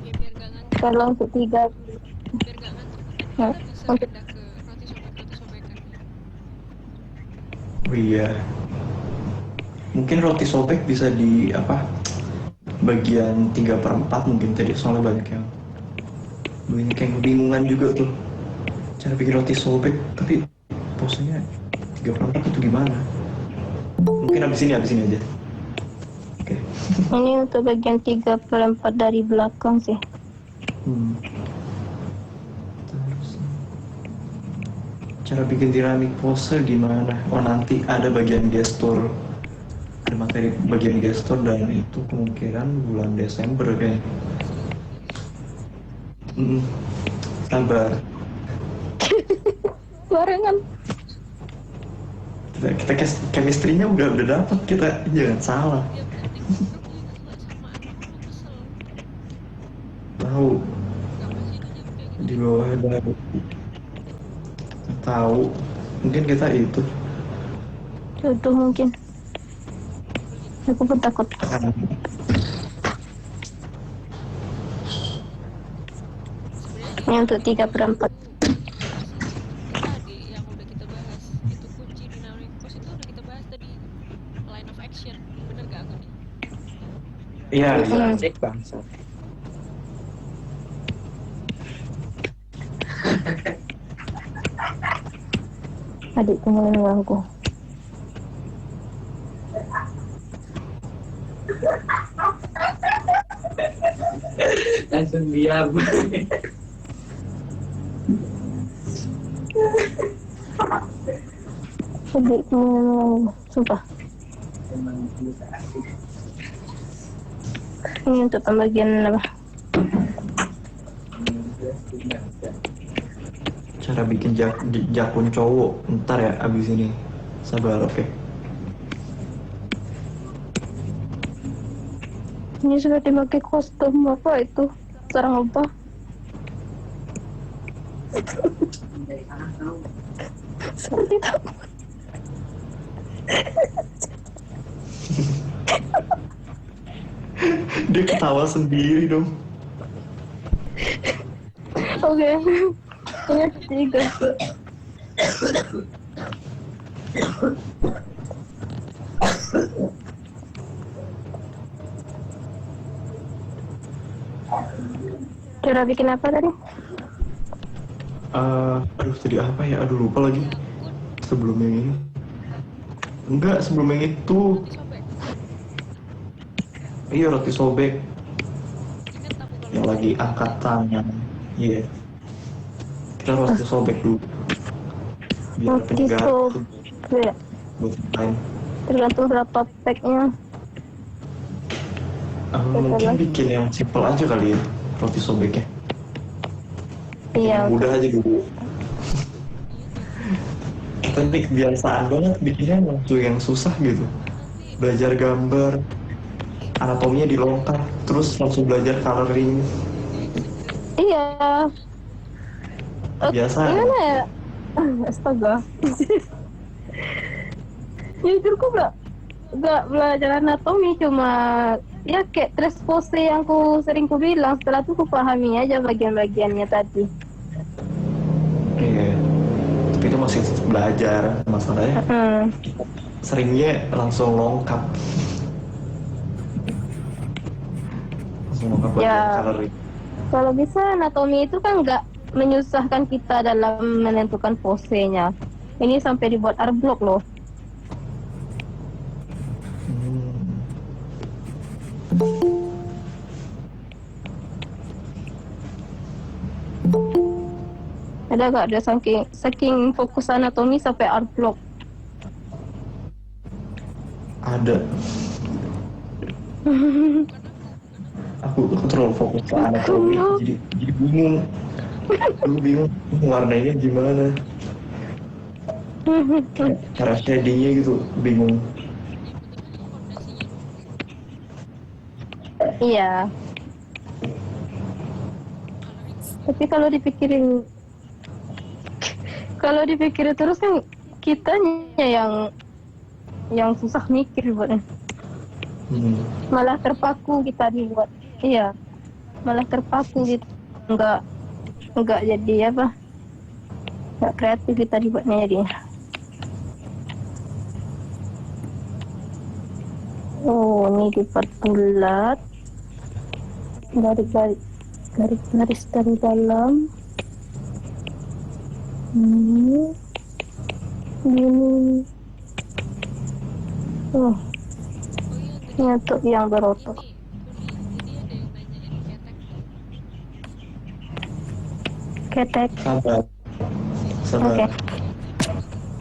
S4: ya biar gak ngantuk,
S3: Kalau untuk 3
S4: biar gak ngantuk
S3: Ya,
S4: kita bisa
S3: oke.
S4: pindah ke roti sobekan.
S1: Oh iya. Mungkin roti sobek bisa di apa? Bagian 3/4 mungkin tadi soalnya banyak yang banyak yang kebingungan juga tuh. Cara bikin roti sobek tapi posenya 3/4 itu gimana? Mungkin abis ini aja. Oke.
S3: Ini untuk bagian 3/4 dari belakang sih.
S1: Terus cara bikin dinamik pose gimana? Oh nanti ada bagian gestur, ada materi bagian gestur dan itu kemungkinan bulan Desember kayaknya. Sabar.
S3: Barengan.
S1: Kita chemistry-nya udah dapet, kita jangan salah.
S4: Tiap detik ngobrol juga nggak samaan mulu, kesel.
S1: Tahu
S4: Kenapa sih itu jam kayak
S1: di
S4: gitu?
S1: bawah ada tahu. Mungkin kita itu
S3: Itu mungkin. Aku pun takut.
S4: Sebenarnya
S3: Ini untuk 3/4.
S4: tadi yang udah kita bahas itu kunci dynamic force itu udah kita bahas tadi, line of action, bener gak aku nih?
S1: iya.
S2: Cek bangsa.
S3: Adikku mengganggu.
S2: Langsung diam.
S3: Adikku mengganggu. Sumpah.
S2: Emang bisa asik.
S3: Ini untuk pembagian apa?
S1: Cara bikin jakun cowok ntar ya abis ini. Sabar, oke.
S3: Ini sudah dipakai kostum apa itu? Sarang apa? Seperti itu.
S1: Dia ketawa sendiri dong.
S3: Oke. Ini 3. Cara bikin apa tadi?
S1: Aduh tadi apa ya? Aduh lupa lagi.
S4: Jakun
S1: Sebelum yang ini. Enggak, sebelum yang itu.
S4: disobek.
S1: Iya, roti sobek
S4: Ingat aku kalau
S1: yang lagi angkat tangan. Iya. Kita roti sobek dulu. Biar
S3: Roti
S1: tegak
S3: sobek.
S1: buat main.
S3: Tergantung berapa packnya.
S1: Mungkin bikin yang simple aja kali ya, roti sobeknya.
S3: Iya.
S1: Mudah aja dulu. Kita nih kebiasaan banget bikinnya langsung yang susah gitu.
S4: nanti
S1: Belajar gambar, anatominya dilongkar, terus langsung belajar coloring.
S3: Iya.
S1: Biasa.
S3: Gimana ya? Astaga. Jujurku nggak belajar anatomi, cuma ya kayak transpose yang sering ku bilang. Setelah itu ku pahami aja bagian-bagiannya tadi.
S1: Iya. Tapi itu masih belajar, masalahnya seringnya langsung lengkap. Langsung lengkap
S3: Ya.
S1: belajar coloring.
S3: Kalau bisa anatomi itu kan nggak menyusahkan kita dalam menentukan posenya. Ini sampai dibuat art block loh. Ada gak ada saking fokus anatomi sampai art block?
S1: Ada. Aku terlalu fokus ke anatomi, jadi bingung. Aku bingung warnanya gimana. Cara shadingnya gitu, bingung.
S3: Iya. Tapi kalau dipikirin terus kan kitanya yang susah mikir buatnya. Malah terpaku kita dibuat. Iya. Malah terpaku gitu. Enggak jadi apa? Enggak kreatif kita dibuatnya jadi. Oh, ini diperbulat. Garis dari dalam. Ini. Oh, ini untuk yang berotot.
S4: Tadi ada yang nanyain
S3: Ketek.
S1: Sabar.
S3: Oke.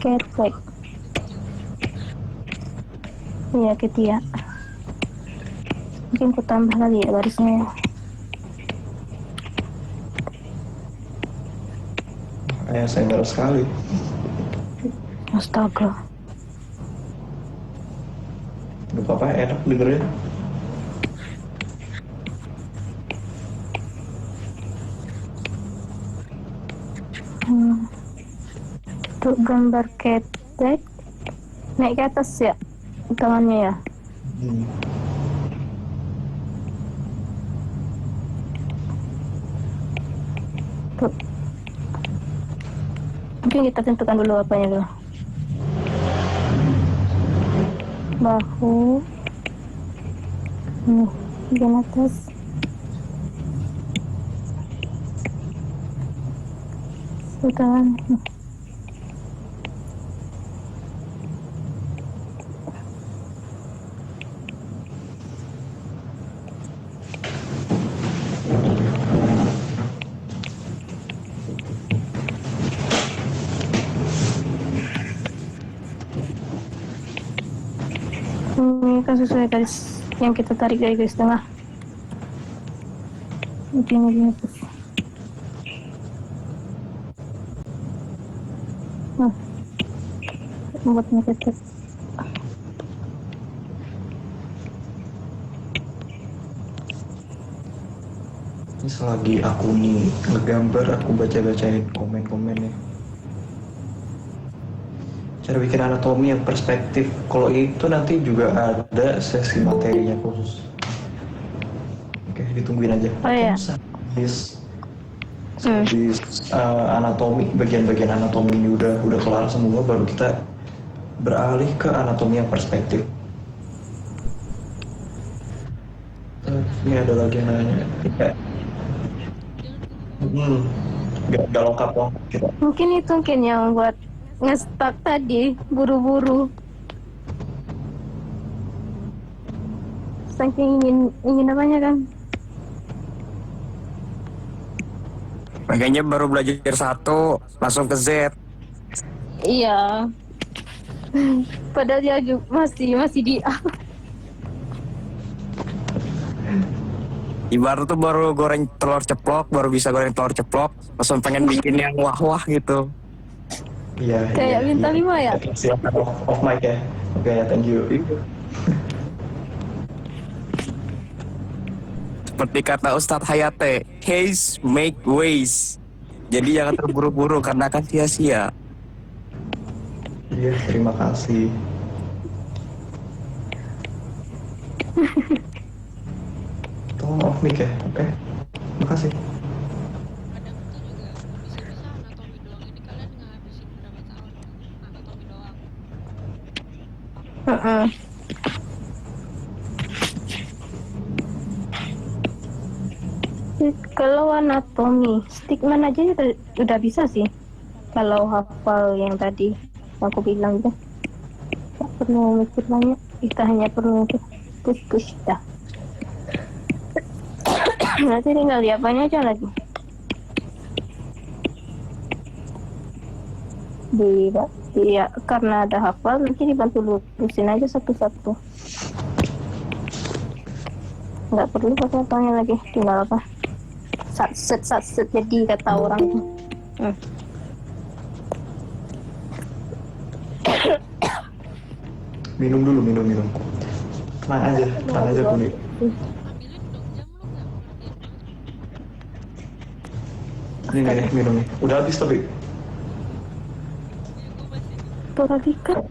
S3: Ketek. Iya, ketiak. Mungkin ku tambah lagi ya garisnya.
S1: ASMR sekali.
S5: Astaga.
S1: Gak apa-apa, enak dengerin.
S3: Untuk gambar ketek naik ke atas ya tangannya ya.
S1: Hmm.
S3: Tuh. Mungkin kita tentukan dulu apanya dulu. Bahu. Bagian atas. Tangan. Ini kan sesuai garis yang kita tarik dari garis tengah. Begini terus. Membuatnya ketek.
S1: Ini selagi aku nih ngegambar, aku baca-bacain komen-komennya. Cara bikin anatomi yang perspektif, kalau itu nanti juga ada sesi materinya khusus. Oke, ditungguin aja.
S3: Oh iya.
S1: Habis anatomi, bagian-bagian anatomi ini udah kelar semua, baru kita beralih ke anatomi yang perspektif. Ini ada lagi yang nanya. Gak lengkap loh kita.
S3: Mungkin itu yang buat nge-stuck tadi, buru-buru. Saking ingin apanya kan?
S2: Makanya baru belajar satu, langsung ke Z.
S3: Iya. Padahal dia juga masih di A.
S2: Ibarat tuh baru goreng telur ceplok, baru bisa goreng telur ceplok, langsung pengen bikin yang wah-wah gitu.
S1: Iya.
S3: Kayak bintang 5 ya?
S1: Silakan off mic ya. Oke, thank you.
S2: Seperti kata Ustadz Hayate, haste make ways. Jadi jangan terburu-buru karena akan sia-sia.
S1: Iya, terima kasih. Tolong off mic ya, oke? Makasih.
S4: Kadang itu juga bisa-bisa anatomi doang ini kalian ngabisin berapa tahun anatomi doang.
S3: Kalau anatomi, Stickman aja udah bisa sih. Kalau hafal yang tadi aku bilang tuh, tak perlu mikir banyak. Kita hanya perlu push dah. Nanti tinggal diapanya aja lagi. Ya, karena ada hafal, nanti dibantu lurusin aja satu-satu. Nggak perlu hafalnya lagi, tinggal apa? Satset jadi kata orang tuh.
S1: Minum dulu, minum. Tenang aja Buni.
S4: Ambilin dong jam lu nggak pengertian banget.
S1: Ini minum nih. Udah habis tapi.
S4: Ya gue masih
S3: Toradika.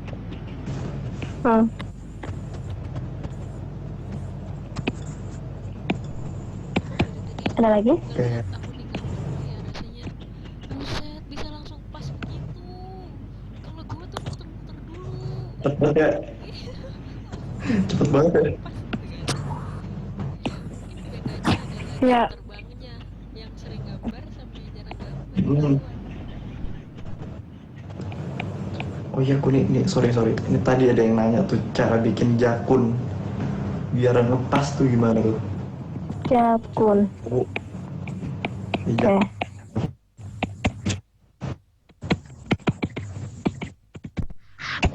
S3: Ada lagi?
S1: Oke.
S4: aku digambar ya rasanya buset bisa langsung pas begitu. Kalau gue tuh muter-muter dulu.
S1: Cepet banget ya. Cepet banget ya.
S4: Pas gitu. Mungkin bedanya adalah
S3: Ya.
S4: jam terbangnya yang sering gambar sama yang jarang gambar.
S1: Hmm. Oh iya, aku nih, sorry. Ini tadi ada yang nanya tuh cara bikin jakun biar ngepas tuh gimana tuh?
S3: Jakun.
S1: Oh. Iya.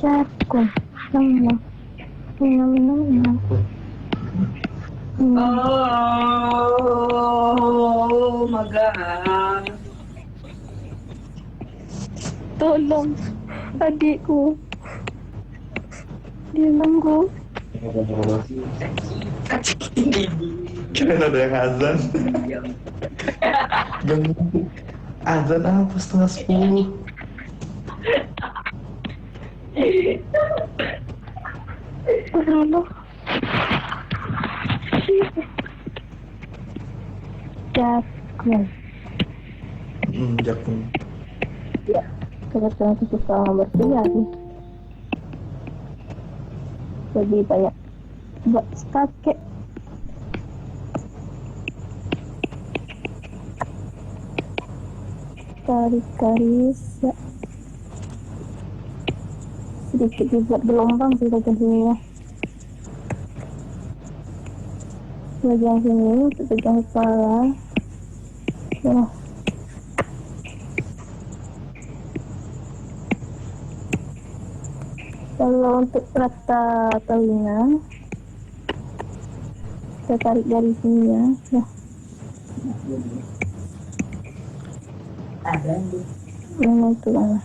S3: Jakun. Minum.
S6: Oh my god.
S3: Tolong adikku. Dia nunggu.
S1: Keren ada yang azan. Jam azan apa setengah 10?
S3: Tolong. Jakun.
S1: Jakun.
S3: Ya, kebetulan aku suka bersih lagi. Lebih banyak buat kakek. Tarik-tarik ya. Sedikit dibuat gelombang sih bagian sini ya. Bagian sini untuk pegang kepala ya. Kalau untuk rata telinga kita tarik dari sini ya. Memang itu lah.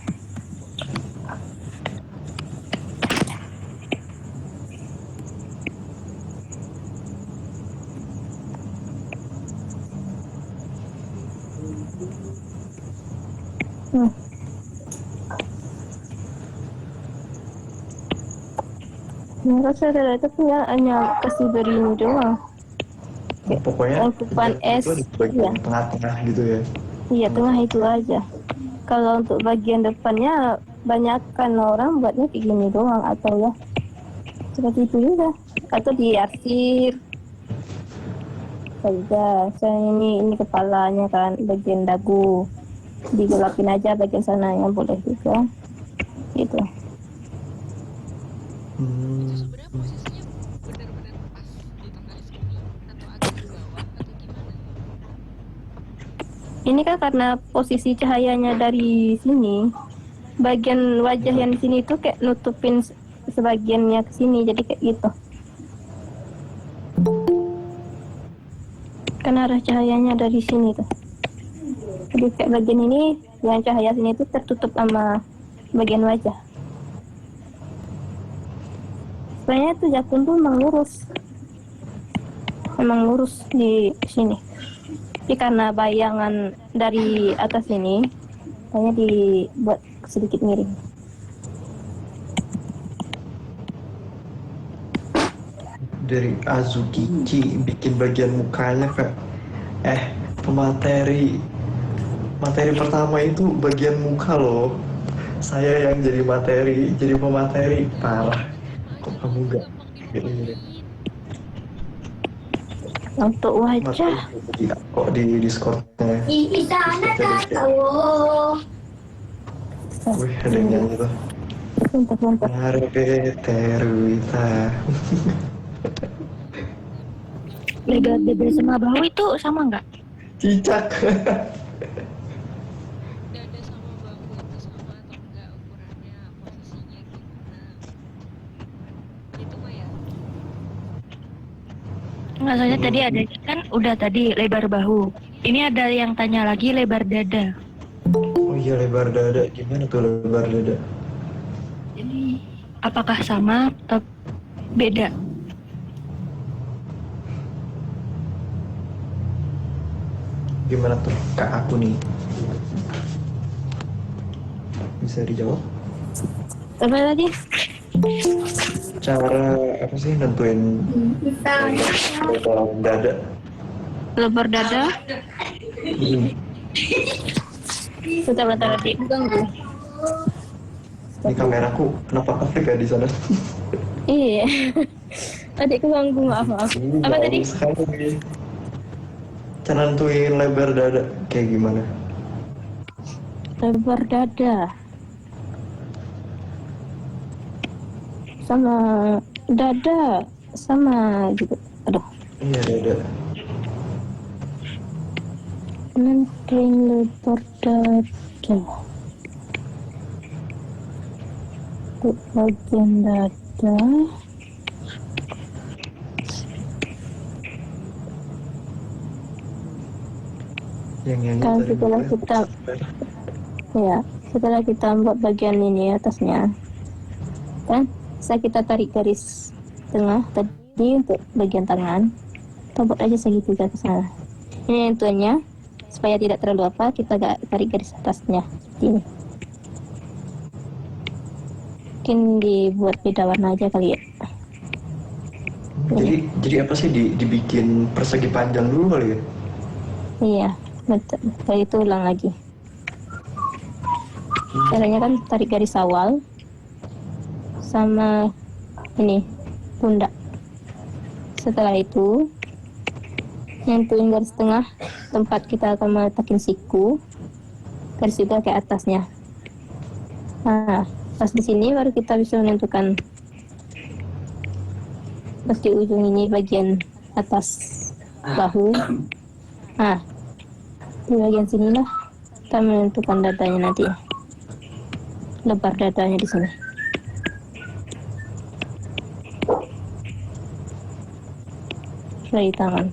S3: Ya, rasa saya itu punya hanya kasih beri ini doang.
S1: Pokoknya
S3: Lengkupan es,
S1: itu di bagian
S3: ya.
S1: tengah-tengah gitu ya.
S3: Iya, tengah itu aja. Kalau untuk bagian depannya, banyakkan orang buatnya kayak gini doang atau ya seperti itu juga. Atau diarsir saja. Saya ini kepalanya kan, bagian dagu. Digelapin aja bagian sana yang boleh juga. Gitu.
S4: Itu sebenarnya posisinya benar-benar pas di tengah sini atau agak ke bawah atau gimana?
S3: Ini kan karena posisi cahayanya dari sini, bagian wajah yang di sini itu kayak nutupin sebagiannya ke sini, jadi kayak gitu. Karena arah cahayanya dari sini tuh. Jadi kayak bagian ini, yang cahaya sini itu tertutup sama bagian wajah. Sebenarnya tuh jakun tuh memang lurus di sini. Tapi karena bayangan dari atas ini, makanya dibuat sedikit miring.
S1: Dari Azukichi bikin bagian mukanya kak. Materi pertama itu bagian muka loh. Saya yang jadi pemateri parah. Kok kamu gak
S4: Gampang
S3: Untuk wajah,
S1: kok di Discordnya? Wih, ada yang nyanyi tuh.
S3: bentar.
S1: Harpe Teruita.
S5: Lebar dada sama bahu itu sama nggak?
S1: Cicak.
S4: dada sama bahu itu sama atau enggak ukurannya, posisinya gimana? Itu mah ya.
S5: Nggak, soalnya tadi ada kan udah tadi lebar bahu. Ini ada yang tanya lagi lebar dada.
S1: Oh iya, lebar dada. Gimana tuh lebar dada?
S5: Jadi apakah sama atau beda?
S1: Gimana tuh kak aku nih? Bisa dijawab?
S3: apa tadi?
S1: Cara apa sih nentuin lebar dada?
S3: Lebar dada. Bentar adik ganggu.
S1: Ini kameraku kenapa keflik ya di sana?
S3: Iya. Adikku ganggu, maaf. Apa tadi?
S1: Sekali. Cara nentuin lebar dada kayak gimana?
S3: Lebar dada. Sama dada sama gitu. Aduh.
S1: Iya, dada.
S3: Nentuin lebar dada. Untuk bagian dada.
S1: Yang nyanyi
S3: Kan
S1: tadi
S3: setelah
S1: bukan?
S3: kita ya Setelah kita buat bagian ini atasnya, kan bisa kita tarik garis tengah tadi untuk bagian tangan. Kita buat aja segitiga ke sana. Ini yang tuanya, supaya tidak terlalu apa, kita tarik garis atasnya seperti ini. Mungkin dibuat beda warna aja kali ya.
S6: Jadi apa sih dibikin persegi panjang dulu kali ya?
S3: Iya, betul. Setelah itu ulang lagi. Caranya kan tarik garis awal sama ini pundak. Setelah itu nentuin garis tengah tempat kita akan meletakin siku, garis itu ke atasnya. Nah, pas di sini baru kita bisa menentukan pas di ujung ini bagian atas bahu. Nah, di bagian sinilah kita menentukan dadanya nanti, lebar dadanya di sini. Dari tangan.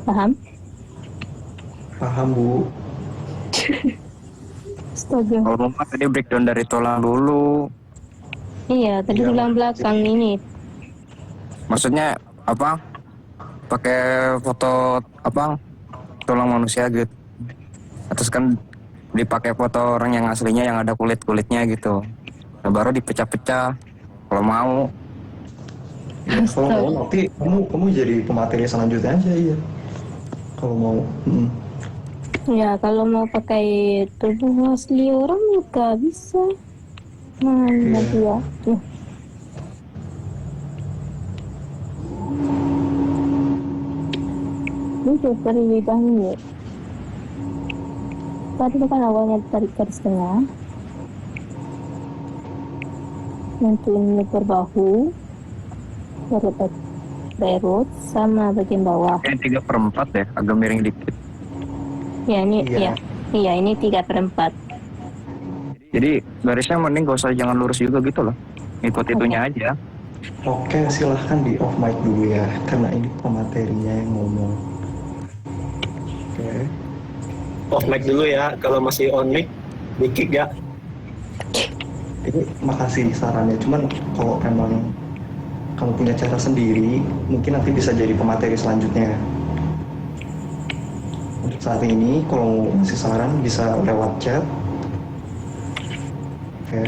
S3: Paham?
S6: Paham Bu.
S3: Astaga.
S2: Kalau rumah tadi breakdown dari tulang dulu.
S3: Iya, tadi
S6: Iya.
S3: tulang belakang ini.
S2: Maksudnya apa? Pakai foto apa? Tulang manusia gitu. Terus kan dipakai foto orang yang aslinya yang ada kulit-kulitnya gitu. Nah, baru dipecah-pecah kalau mau.
S6: Ya, kalau mau nanti kamu jadi pemateri selanjutnya aja ya. Kalau mau.
S3: Ya, kalau mau pakai tubuh asli orang juga bisa. Mana
S6: Iya.
S3: dia? Tuh. Ini tuh dari lidahnya. Tadi kan awalnya tarik garis tengah. Nentuin lebar bahu, perut sama bagian bawah.
S2: Kayak 3/4 ya, agak miring dikit.
S3: Ya ini
S6: Iya.
S3: iya ini 3/4.
S2: Jadi garisnya mending gak usah, jangan lurus juga gitu loh. Ikut itunya aja.
S6: Oke, silahkan di off mic dulu ya, karena ini pematerinya yang ngomong. Oke.
S7: Off mic dulu ya, kalau masih on mic di kick ya.
S6: Ini makasih sarannya, cuman kalau memang kamu punya cara sendiri, mungkin nanti bisa jadi pemateri selanjutnya. Untuk saat ini, kalau masih saran bisa lewat chat. Oke.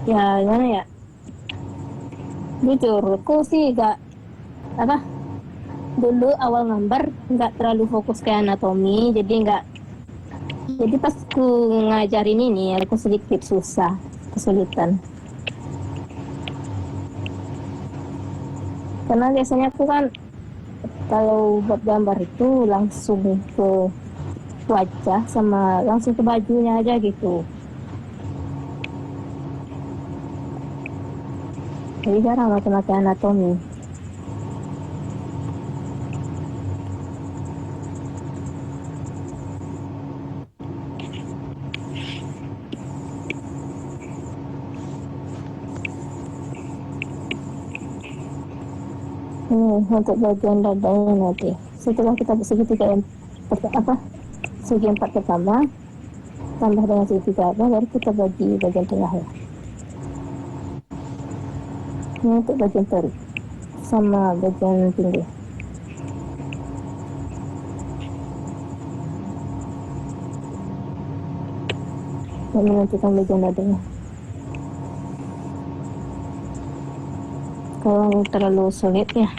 S3: Ya gimana ya? Jujur, aku sih gak apa dulu awal gambar nggak terlalu fokus ke anatomi, jadi pas ku ngajarin ini aku sedikit susah, kesulitan. Karena biasanya aku kan kalau buat gambar itu langsung ke wajah sama langsung ke bajunya aja gitu. Jadi jarang pakai anatomi. Ini untuk bagian dadanya nanti. Setelah kita segitiga yang segi 4 pertama, tambah dengan segitiga baru kita bagi bagian tengah ya. Ini untuk bagian perut sama bagian pinggir. Dan menentukan bagian dadanya. Kalau terlalu sulit ya,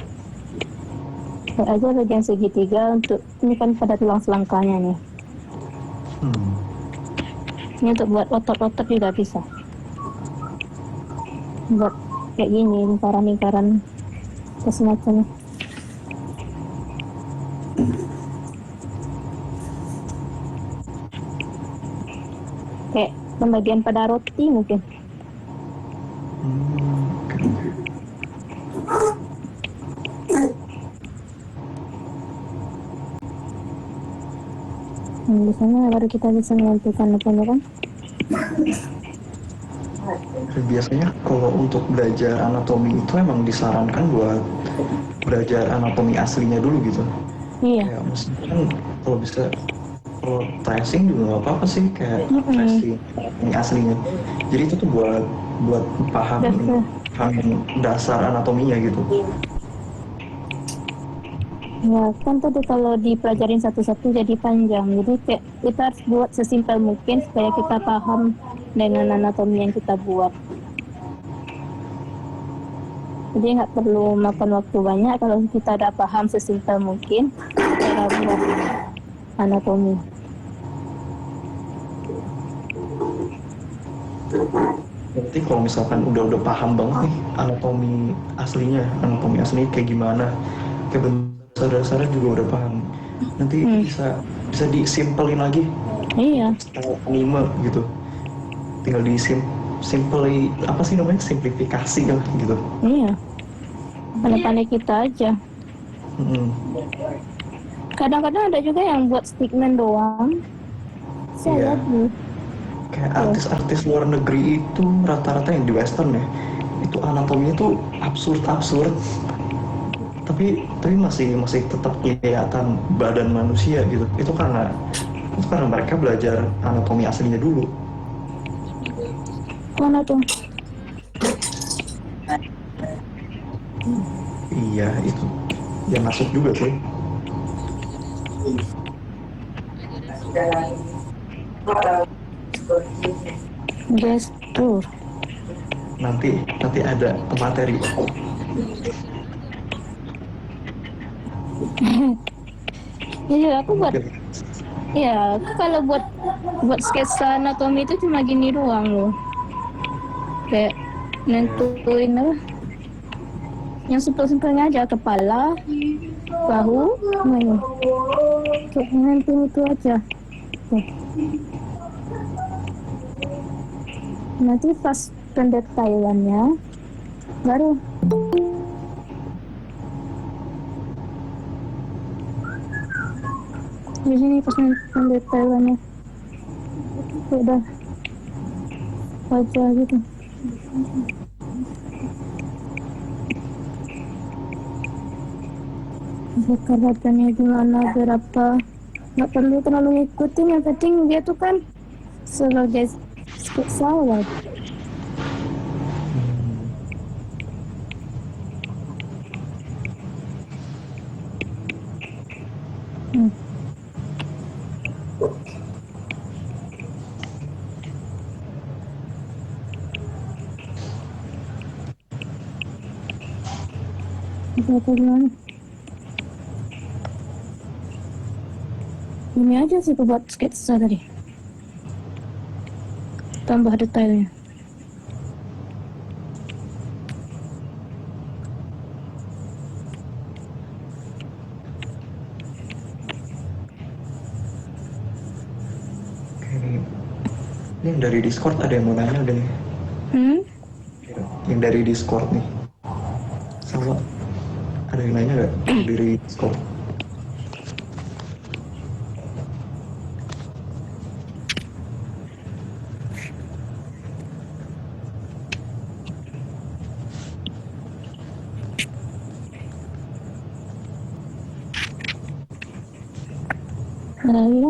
S3: buat aja bagian segitiga untuk ini kan pada tulang selangkanya nih. Ini untuk buat otot-otot juga bisa. Buat kayak gini, lingkaran-lingkaran semacamnya. Kayak pembagian pada roti mungkin. Di sana baru kita bisa menentukan apanya kan.
S6: Dan biasanya kalau untuk belajar anatomi itu emang disarankan buat belajar anatomi aslinya dulu gitu.
S3: Iya.
S6: Kayak maksudnya kan kalau bisa, kalau tracing juga nggak apa-apa sih, kayak tracing ini aslinya. Jadi itu tuh buat pahamin dasar anatominya gitu.
S3: Ya kan tadi kalau dipelajarin satu-satu jadi panjang, jadi kayak kita harus buat sesimpel mungkin supaya kita paham dengan anatomi yang kita buat. Jadi nggak perlu makan waktu banyak kalau kita udah paham sesimpel mungkin cara buat anatomi.
S6: Berarti kalau misalkan udah paham banget nih anatomi aslinya kayak gimana, kayak bentuk dasar-dasarnya juga udah paham. Nanti bisa disimpelin lagi
S3: Iya,
S6: style anime gitu. Tinggal simplifikasi kan gitu.
S3: iya. Pandai-pandai kita aja. Kadang-kadang ada juga yang buat stickman doang. Saya lihat nih.
S6: Kayak artis-artis luar negeri itu rata-rata yang di western ya, itu anatominya tuh absurd, tapi masih tetap kelihatan badan manusia gitu. Itu karena mereka belajar anatomi aslinya dulu.
S3: Mana tuh?
S6: Iya, itu ya masuk juga sih.
S3: Gestur.
S6: Nanti ada materi.
S3: Ya aku buat. Ya, aku kalau buat sketsa anatomi itu cuma gini doang loh. Kayak nentuin apa? Yang simpel-simpelnya aja, kepala, bahu, semuanya. Kayak nentuin itu aja. Tuh. Nanti pas pendetailannya baru di sini pas pendetailannya udah wajah gitu. Bakar badannya gimana, berapa, nggak perlu terlalu ngikutin, yang penting dia tuh kan sebagai sketsa awal. Berapa gimana? Ini aja sih buat sketsa tadi. Tambah detailnya.
S6: Oke. Ini yang dari Discord ada yang mau nanya udah nih. Yang dari Discord nih. Sama ada yang nanya nggak dari Discord?
S3: Iya.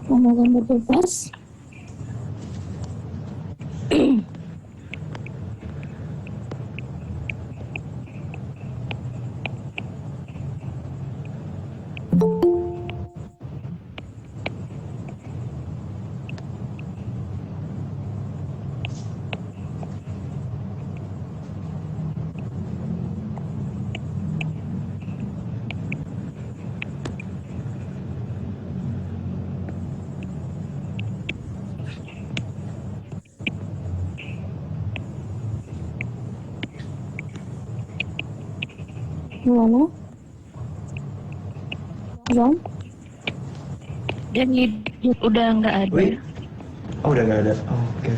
S3: Mau gambar bebas. Gimana? Jam?
S5: Jadi udah nggak ada.
S6: Wih. Oh udah nggak ada. Oke.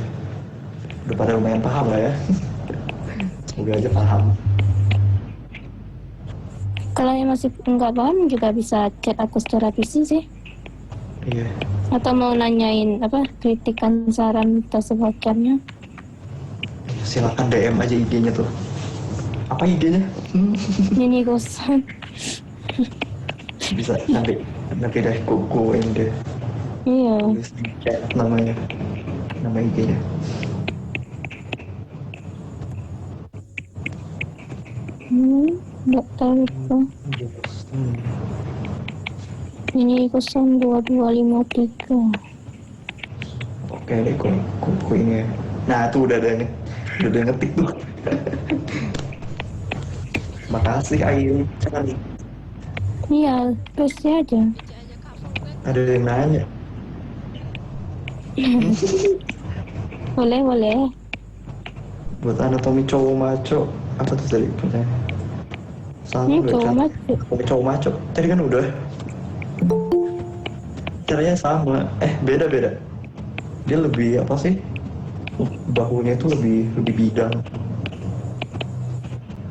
S6: Udah pada lumayan paham lah ya. Semoga aja paham.
S3: Kalau yang masih nggak paham juga bisa chat aku secara PC sih.
S6: Iya.
S3: Atau mau nanyain kritikan saran atau semacamnya.
S6: Silakan DM aja IG-nya tuh. Apa IG-nya?
S3: Ini kosan.
S6: Bisa nanti deh kukuin deh.
S3: Iya.
S6: Tulis di chat namanya, nama IG-nya.
S3: Nggak tahu tuh. Ini kosan 2253.
S6: Oke deh, kuku ini ya. Nah tuh udah ada ngetik tuh. Makasih Ayu.
S3: Iya, pasti aja.
S4: Baca aja cover gue.
S6: Ada yang nanya.
S3: Boleh.
S6: Buat anatomi cowok maco apa tuh tadi pertanyaan? Sama
S3: Ini
S6: udah
S3: cowok
S6: kan?
S3: maco.
S6: Cowok maco. Tadi kan udah. Caranya sama. Beda. Dia lebih apa sih? Bahunya itu lebih bidang.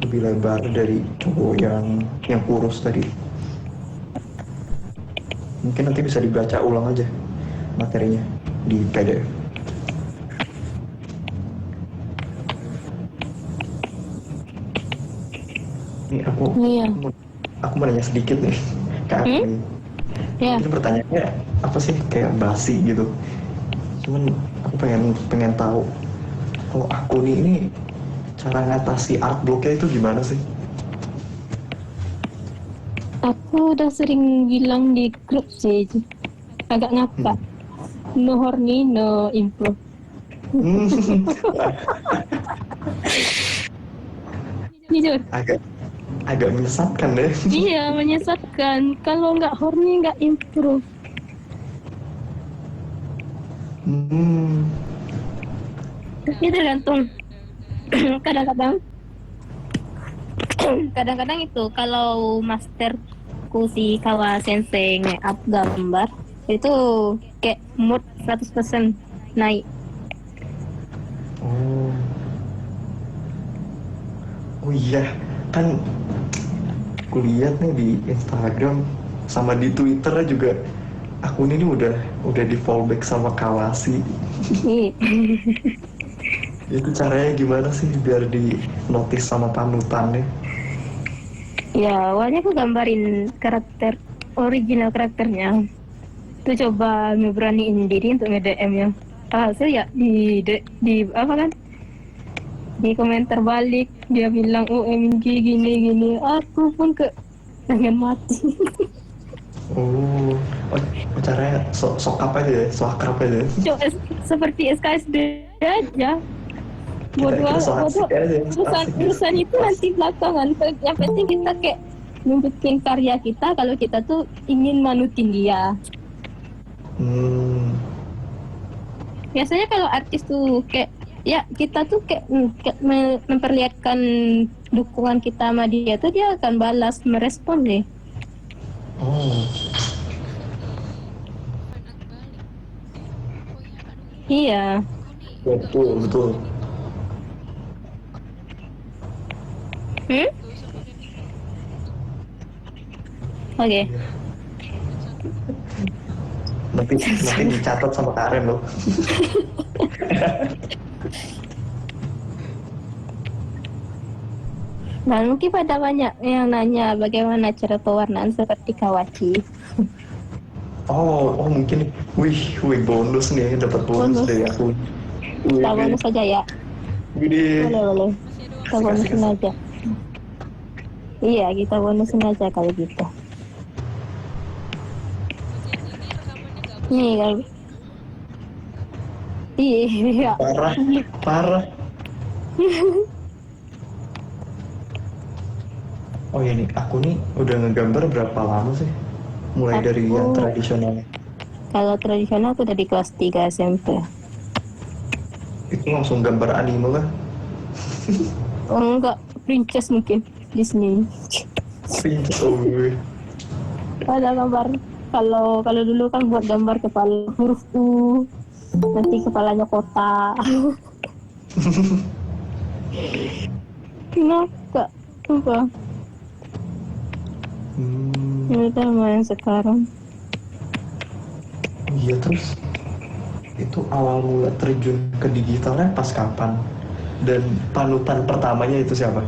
S6: Lebih lebar dari cowok yang kurus tadi. Mungkin nanti bisa dibaca ulang aja materinya di PDF. Ini
S3: Iya.
S6: aku mau nanya sedikit nih ke aku nih.
S3: Ya.
S6: Mungkin pertanyaannya apa sih, kayak basi gitu. Cuman aku pengen tahu kalau aku ini cara ngatasi art blocknya itu gimana sih?
S3: Aku udah sering bilang di grup sih, agak ngakak. No horny, no improve. Jujur.
S6: agak menyesatkan deh.
S3: Iya, menyesatkan. Kalau nggak horny, nggak improve. Ini tergantung. Kadang-kadang itu kalau masterku si Kawa Sensei nge-up gambar itu kayak mood 100% naik.
S6: Oh iya, kan aku lihat nih di Instagram sama di Twitter juga akun ini udah di fallback sama Kawasi. Itu caranya gimana sih biar di notice sama panutannya?
S3: Ya, awalnya aku gambarin original karakternya. Itu coba ngeberaniin diri untuk nge-DM yang hasil ya di apa kan? Di komentar balik dia bilang OMG gini. Aku pun pengen mati.
S6: Oh, caranya sok apa aja ya, sok akrab aja.
S3: Seperti SKSD aja. Bodoh urusan itu nanti belakangan. Yang penting kita kayak nunjukin karya kita kalau kita tuh ingin manutin dia. Biasanya kalau artis tuh kayak ya kita tuh kayak memperlihatkan dukungan kita sama dia tuh dia akan balas merespon deh. Iya.
S6: Betul.
S3: Oke.
S6: Nanti dicatat sama Karen loh.
S3: Nah, mungkin pada banyak yang nanya bagaimana cara pewarnaan seperti Kawachi.
S6: Oh mungkin, wih bonus nih, dapat bonus dari aku.
S3: Kita bonus saja ya.
S6: Gede.
S3: Boleh. Kita bonusin aja. Iya, kita bonusin aja kalau gitu. Nih kalau iya.
S6: Parah. Oh ya nih, aku nih udah ngegambar berapa lama sih? Mulai dari yang tradisional.
S3: Kalau tradisional aku dari kelas 3 SMP.
S6: Itu langsung gambar anime kan?
S3: Oh enggak, princess mungkin Disney.
S6: Princess,
S3: Ada gambar kalau dulu kan buat gambar kepala huruf U, nanti kepalanya kotak. Kenapa? Udah lumayan sekarang.
S6: Iya, terus itu awal mula terjun ke digitalnya pas kapan? Dan panutan pertamanya itu siapa?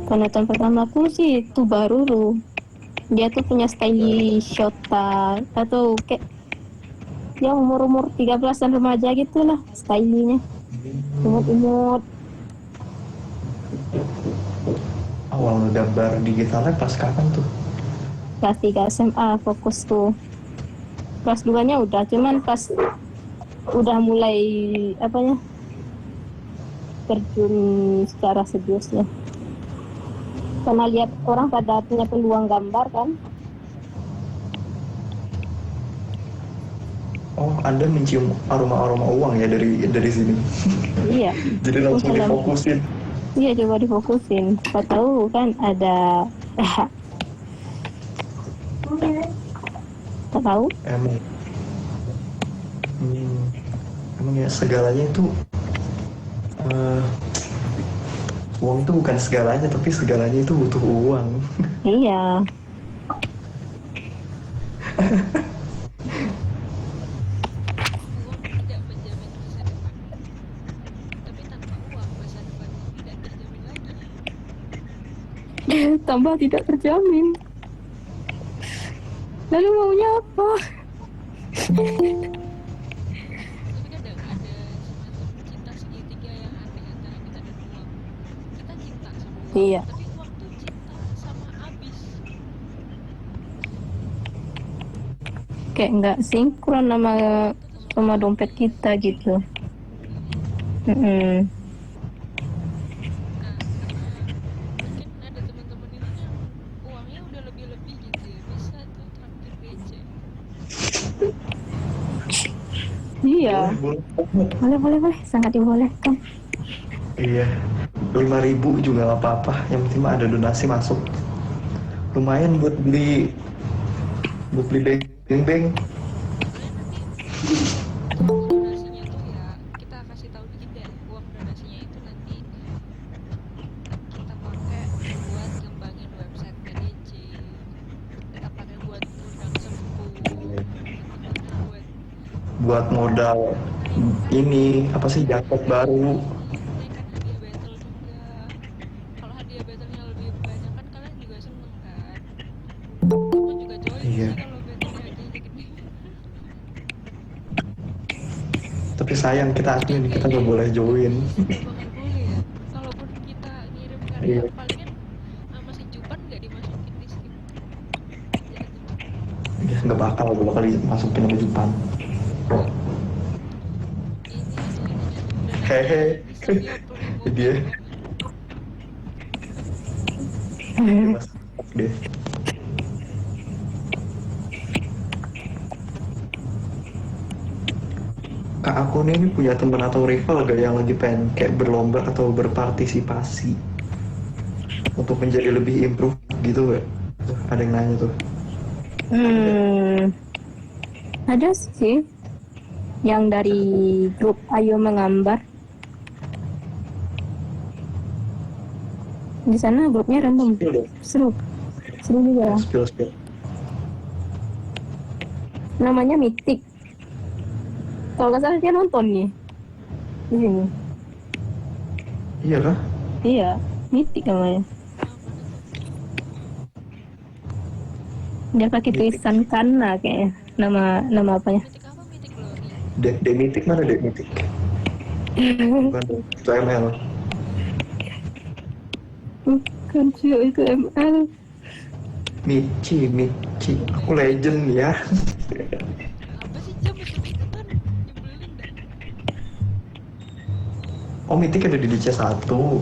S3: Panutan pertamaku sih itu baru tuh. Dia tuh punya style Shota atau kayak dia umur 13-an remaja gitu lah stylenya. Imut-imut.
S6: Awal gambar digitalnya pas kapan tuh?
S3: Kelas 3 SMA fokus tuh. Kelas 2-nya udah, cuman pas udah mulai apanya terjun secara seriusnya. Karena lihat orang pada punya peluang gambar kan.
S6: Oh, Anda mencium aroma-aroma uang ya dari sini.
S3: Iya.
S6: Jadi langsung
S3: Dalam-
S6: difokusin.
S3: Iya, coba difokusin. Siapa tahu kan ada tak tahu.
S6: Emang. Emang ya segalanya itu uang itu bukan segalanya, tapi segalanya itu butuh uang.
S3: Iya.
S4: Uang tidak menjamin masa depan, tapi tanpa uang masa depan tidak terjamin lagi.
S3: Tambah tidak terjamin. Lalu maunya apa?
S4: Tapi kadang ada semacam cinta segitiga yang aneh antara kita dan uang. Kita cinta sama uang,
S3: Iya.
S4: tapi uang tuh cinta sama abis.
S3: Kayak nggak sinkron sama dompet kita gitu.
S4: Nah, karena mungkin ada teman-teman ini yang uangnya udah lebih-lebih gitu ya, bisa tuh traktir BC.
S3: Iya. Boleh, sangat dibolehkan.
S6: Iya, 5.000 juga nggak apa-apa. Yang penting mah ada donasi masuk. Lumayan buat beli beng-beng.
S4: Uang donasinya tuh ya, kita kasih tahu dikit deh. Uang donasinya itu nanti kita pakai buat ngembangin website PDC, kita pakai buat undang sepuh, buat
S6: Buat modal ini apa sih jaket baru.
S4: naikkan hadiah battle juga. Kalau hadiah battlenya lebih banyak kan kalian juga seneng kan. Aku juga join
S6: Iya.
S4: sih kalau battle hadiahnya gede.
S6: Tapi sayang kita admin, kita nggak boleh join.
S4: Bakal boleh ya. Kalaupun kita ngirim karya,
S6: Iya.
S4: palingan sama si Jupan nggak dimasukin di skip. Jahat tuh.
S6: Ya nggak bakal dimasukin sama Jepang. Hehe. Dia. Dia masuk deh. Kak aku ini punya teman atau rival gak yang lagi pengen kayak berlomba atau berpartisipasi untuk menjadi lebih improve gitu gak? Ada yang nanya tuh.
S3: Ada sih yang dari grup Ayo Menggambar. Di sana grupnya random.
S6: Spill dong.
S3: Seru juga.
S6: Spill.
S3: Namanya Mythic. Kalau nggak salah dia nonton nih di sini.
S6: Iya kah?
S3: Iya, Mythic namanya. Dia pakai tulisan Kana kayaknya. Nama apanya?
S4: Mitik apa? Mitik Glory.
S6: Demitik mana Demitik? Bukan itu ML.
S3: Bukan sih, itu ML.
S6: Michi. Aku legend ya.
S4: Apa sih jam ikut-ikutan? Nyebelin dah.
S6: Oh Mitik ada di DC 1. Oh.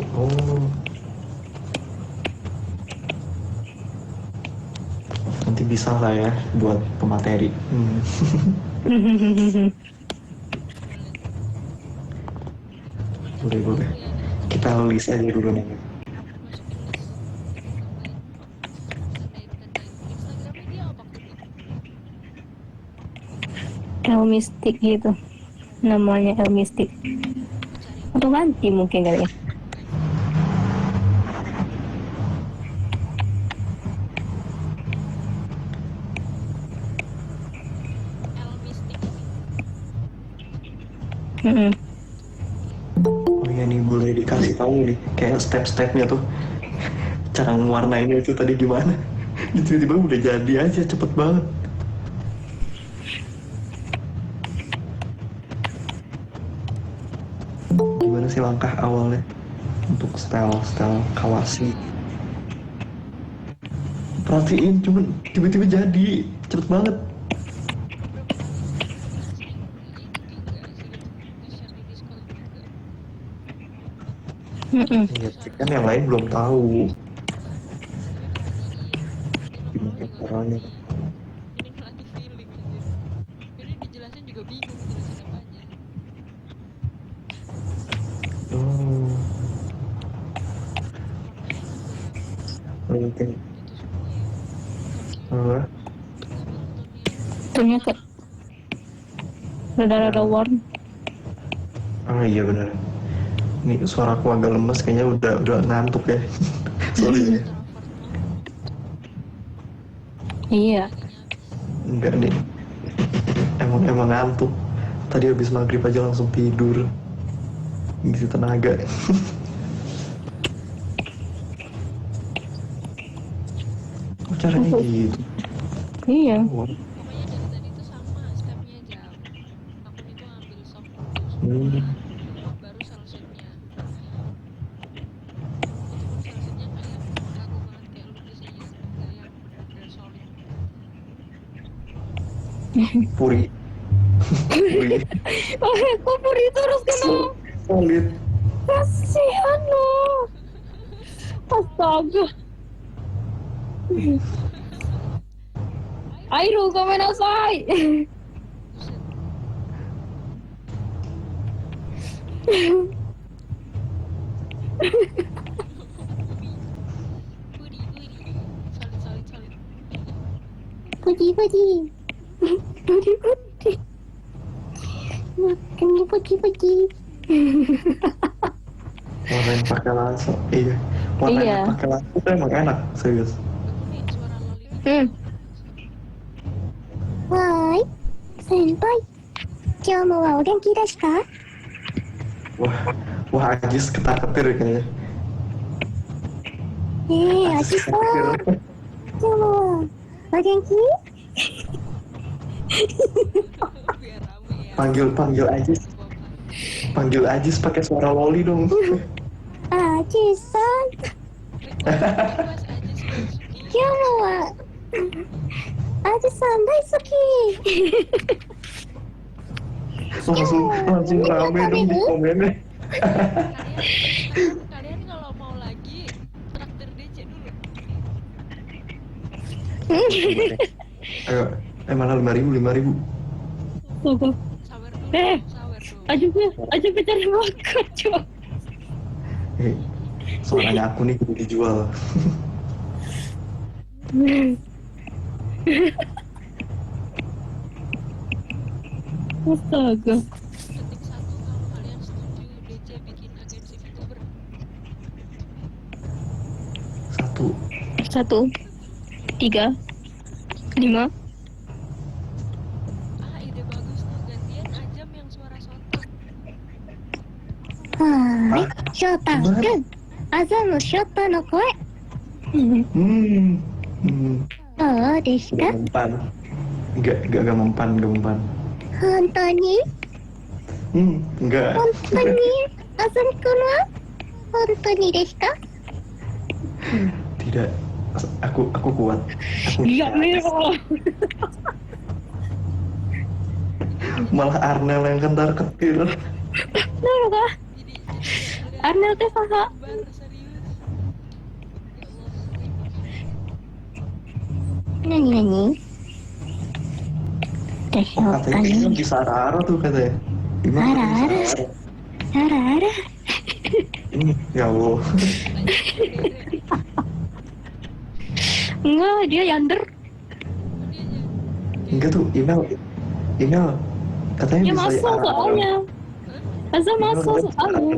S6: Nanti bisa lah ya buat pemateri. Boleh. Kita list aja dulu nih.
S4: Masukin list. Instagramnya dia apa tuh?
S3: El Mystic gitu. Namanya El Mystic. Atau ganti mungkin kali ya.
S5: Mm-mm.
S6: Oh iya nih, boleh dikasih tahu nih kayak step-stepnya tuh, cara ngewarnainnya itu tadi gimana? Tiba-tiba udah jadi aja cepet banget. Gimana sih langkah awalnya untuk style kawasi? Perhatiin, cuman tiba-tiba jadi cepet banget.
S4: Beberapa kali sering ini juga sering nge-share di Discord juga.
S5: Mm-mm.
S6: Iya, kan yang lain belum tahu
S4: Tapi perhatiin, nanti lama-lama
S6: gimana
S4: juga
S6: caranya.
S4: ngerti. Ini ngelatih feeling anjir. Ini dijelasin juga bingung jelasin apanya.
S6: Oh,
S4: Warnanya juga
S6: mungkin.
S4: gitu semua ya.
S6: Ah,
S4: Double tone-nya.
S5: Tone-nya kayak rada-rada warm.
S6: iya benar. Ini suaraku agak lemes, kayaknya udah ngantuk ya. Sorry ya.
S4: Introvert mode.
S5: Iya.
S4: Energinya habis.
S6: Enggak nih. Emang ngantuk. Tadi habis maghrib aja langsung tidur. Ngisi tenaga. Kok caranya gitu?
S5: Iya.
S6: Oh,
S4: Pokoknya dari tadi tuh sama stepnya aja. Akun itu ambil soft dulu
S6: Hmm.
S4: semua, baru cell-shade-nya. Itu pun cell-shade-nya nggak yang kaku banget kayak lukis aja, nggak yang bener-bener solid.
S6: Puri. Puri.
S5: Kok puri terus kena?
S6: Solid.
S5: Kasihan lo. Astaga. Airo, gomenasai.
S4: Buset. Puri, solid, solid, solid.
S3: Puji. Makannya puji.
S6: Warnain pakai lasso. Iya. Warnain
S5: Iya.
S6: pakai lasso itu emang enak, serius.
S4: Kamu nih suara Loli nih.
S3: Hmm. Hai, senpai. 今日もはお元気ですか?
S6: Wah Ajis ketar-ketir kayaknya.
S3: Ajisさん、今日もはお元気?
S4: Biar rame ya.
S6: Panggil Ajis.
S4: Bapak.
S6: Panggil Ajis pakai suara loli dong.
S3: Ajis さん、
S4: Request aja sih Suki.
S3: 今日もはAjis さん大好き.
S6: langsung rame dong di komennya.
S4: Kalian kalau mau lagi traktir DC dulu.
S6: Ayo, mana 5.000?
S5: Tunggu.
S4: Sabar dulu.
S5: Eh.
S4: Sabar dulu.
S5: Aja cari makan, coba.
S6: Suaranya aku nih udah dijual.
S5: Astaga.
S4: Ketik 1 kalau kalian setuju DC bikin agensi VTuber.
S6: 1.
S5: 1, 3, 5.
S4: Ide bagus tuh, gantian Ajam yang suara soto.
S3: はい、翔太くん、アザム翔太の声、
S6: Hmm.
S3: どうですか?
S6: Gak mempan. Gak mempan.
S3: 本当に?
S6: Enggak.
S3: 本当に? アザムくんは本当にですか?
S6: Tidak. Aku kuat. Aku
S5: Iya, Miro.
S6: Malah Arnel yang kentar-ketir.
S5: Kenapa kah?
S4: Jadi
S5: Arnel teh kakak.
S4: bar serius. Ya Allah.
S3: 何々? でしょうか
S6: Katanya
S3: ね?
S6: bisa arah tuh katanya. Gimana
S3: Ara,
S6: bisa
S3: ara.
S6: arah?
S3: あらあら。
S6: Ya Allah.
S5: Enggak, dia yander.
S6: Enggak tuh, email katanya
S5: Dia
S6: bisa
S5: masuk
S6: arah.
S5: soalnya. Azam masuk
S6: Bener,
S5: soalnya.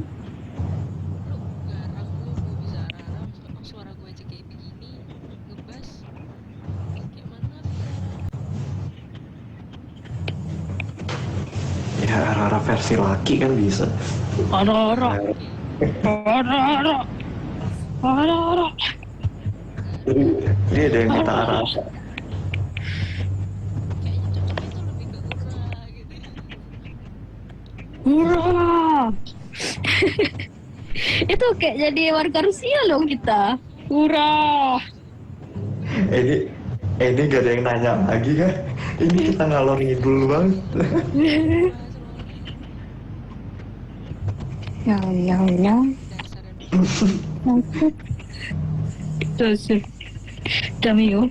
S4: Lu garang lu bisa arah-arah suara gue aja kayak begini ngebas kayak mana bisa arah.
S6: Ya Ya arah-arah versi laki kan bisa.
S5: Ora-ora. Ora-ora. Ora-ora.
S6: Jadi ada yang minta arah apa?
S4: Kayaknya cocoknya tuh lebih ke ura gitu ya.
S5: Ura. Itu kayak jadi warga Rusia loh kita. Ura.
S6: Ini gak ada yang nanya lagi kan? Ini kita ngalor ngidul banget.
S5: Ya, ya, ya.
S4: Dasar
S5: Terus, Damio.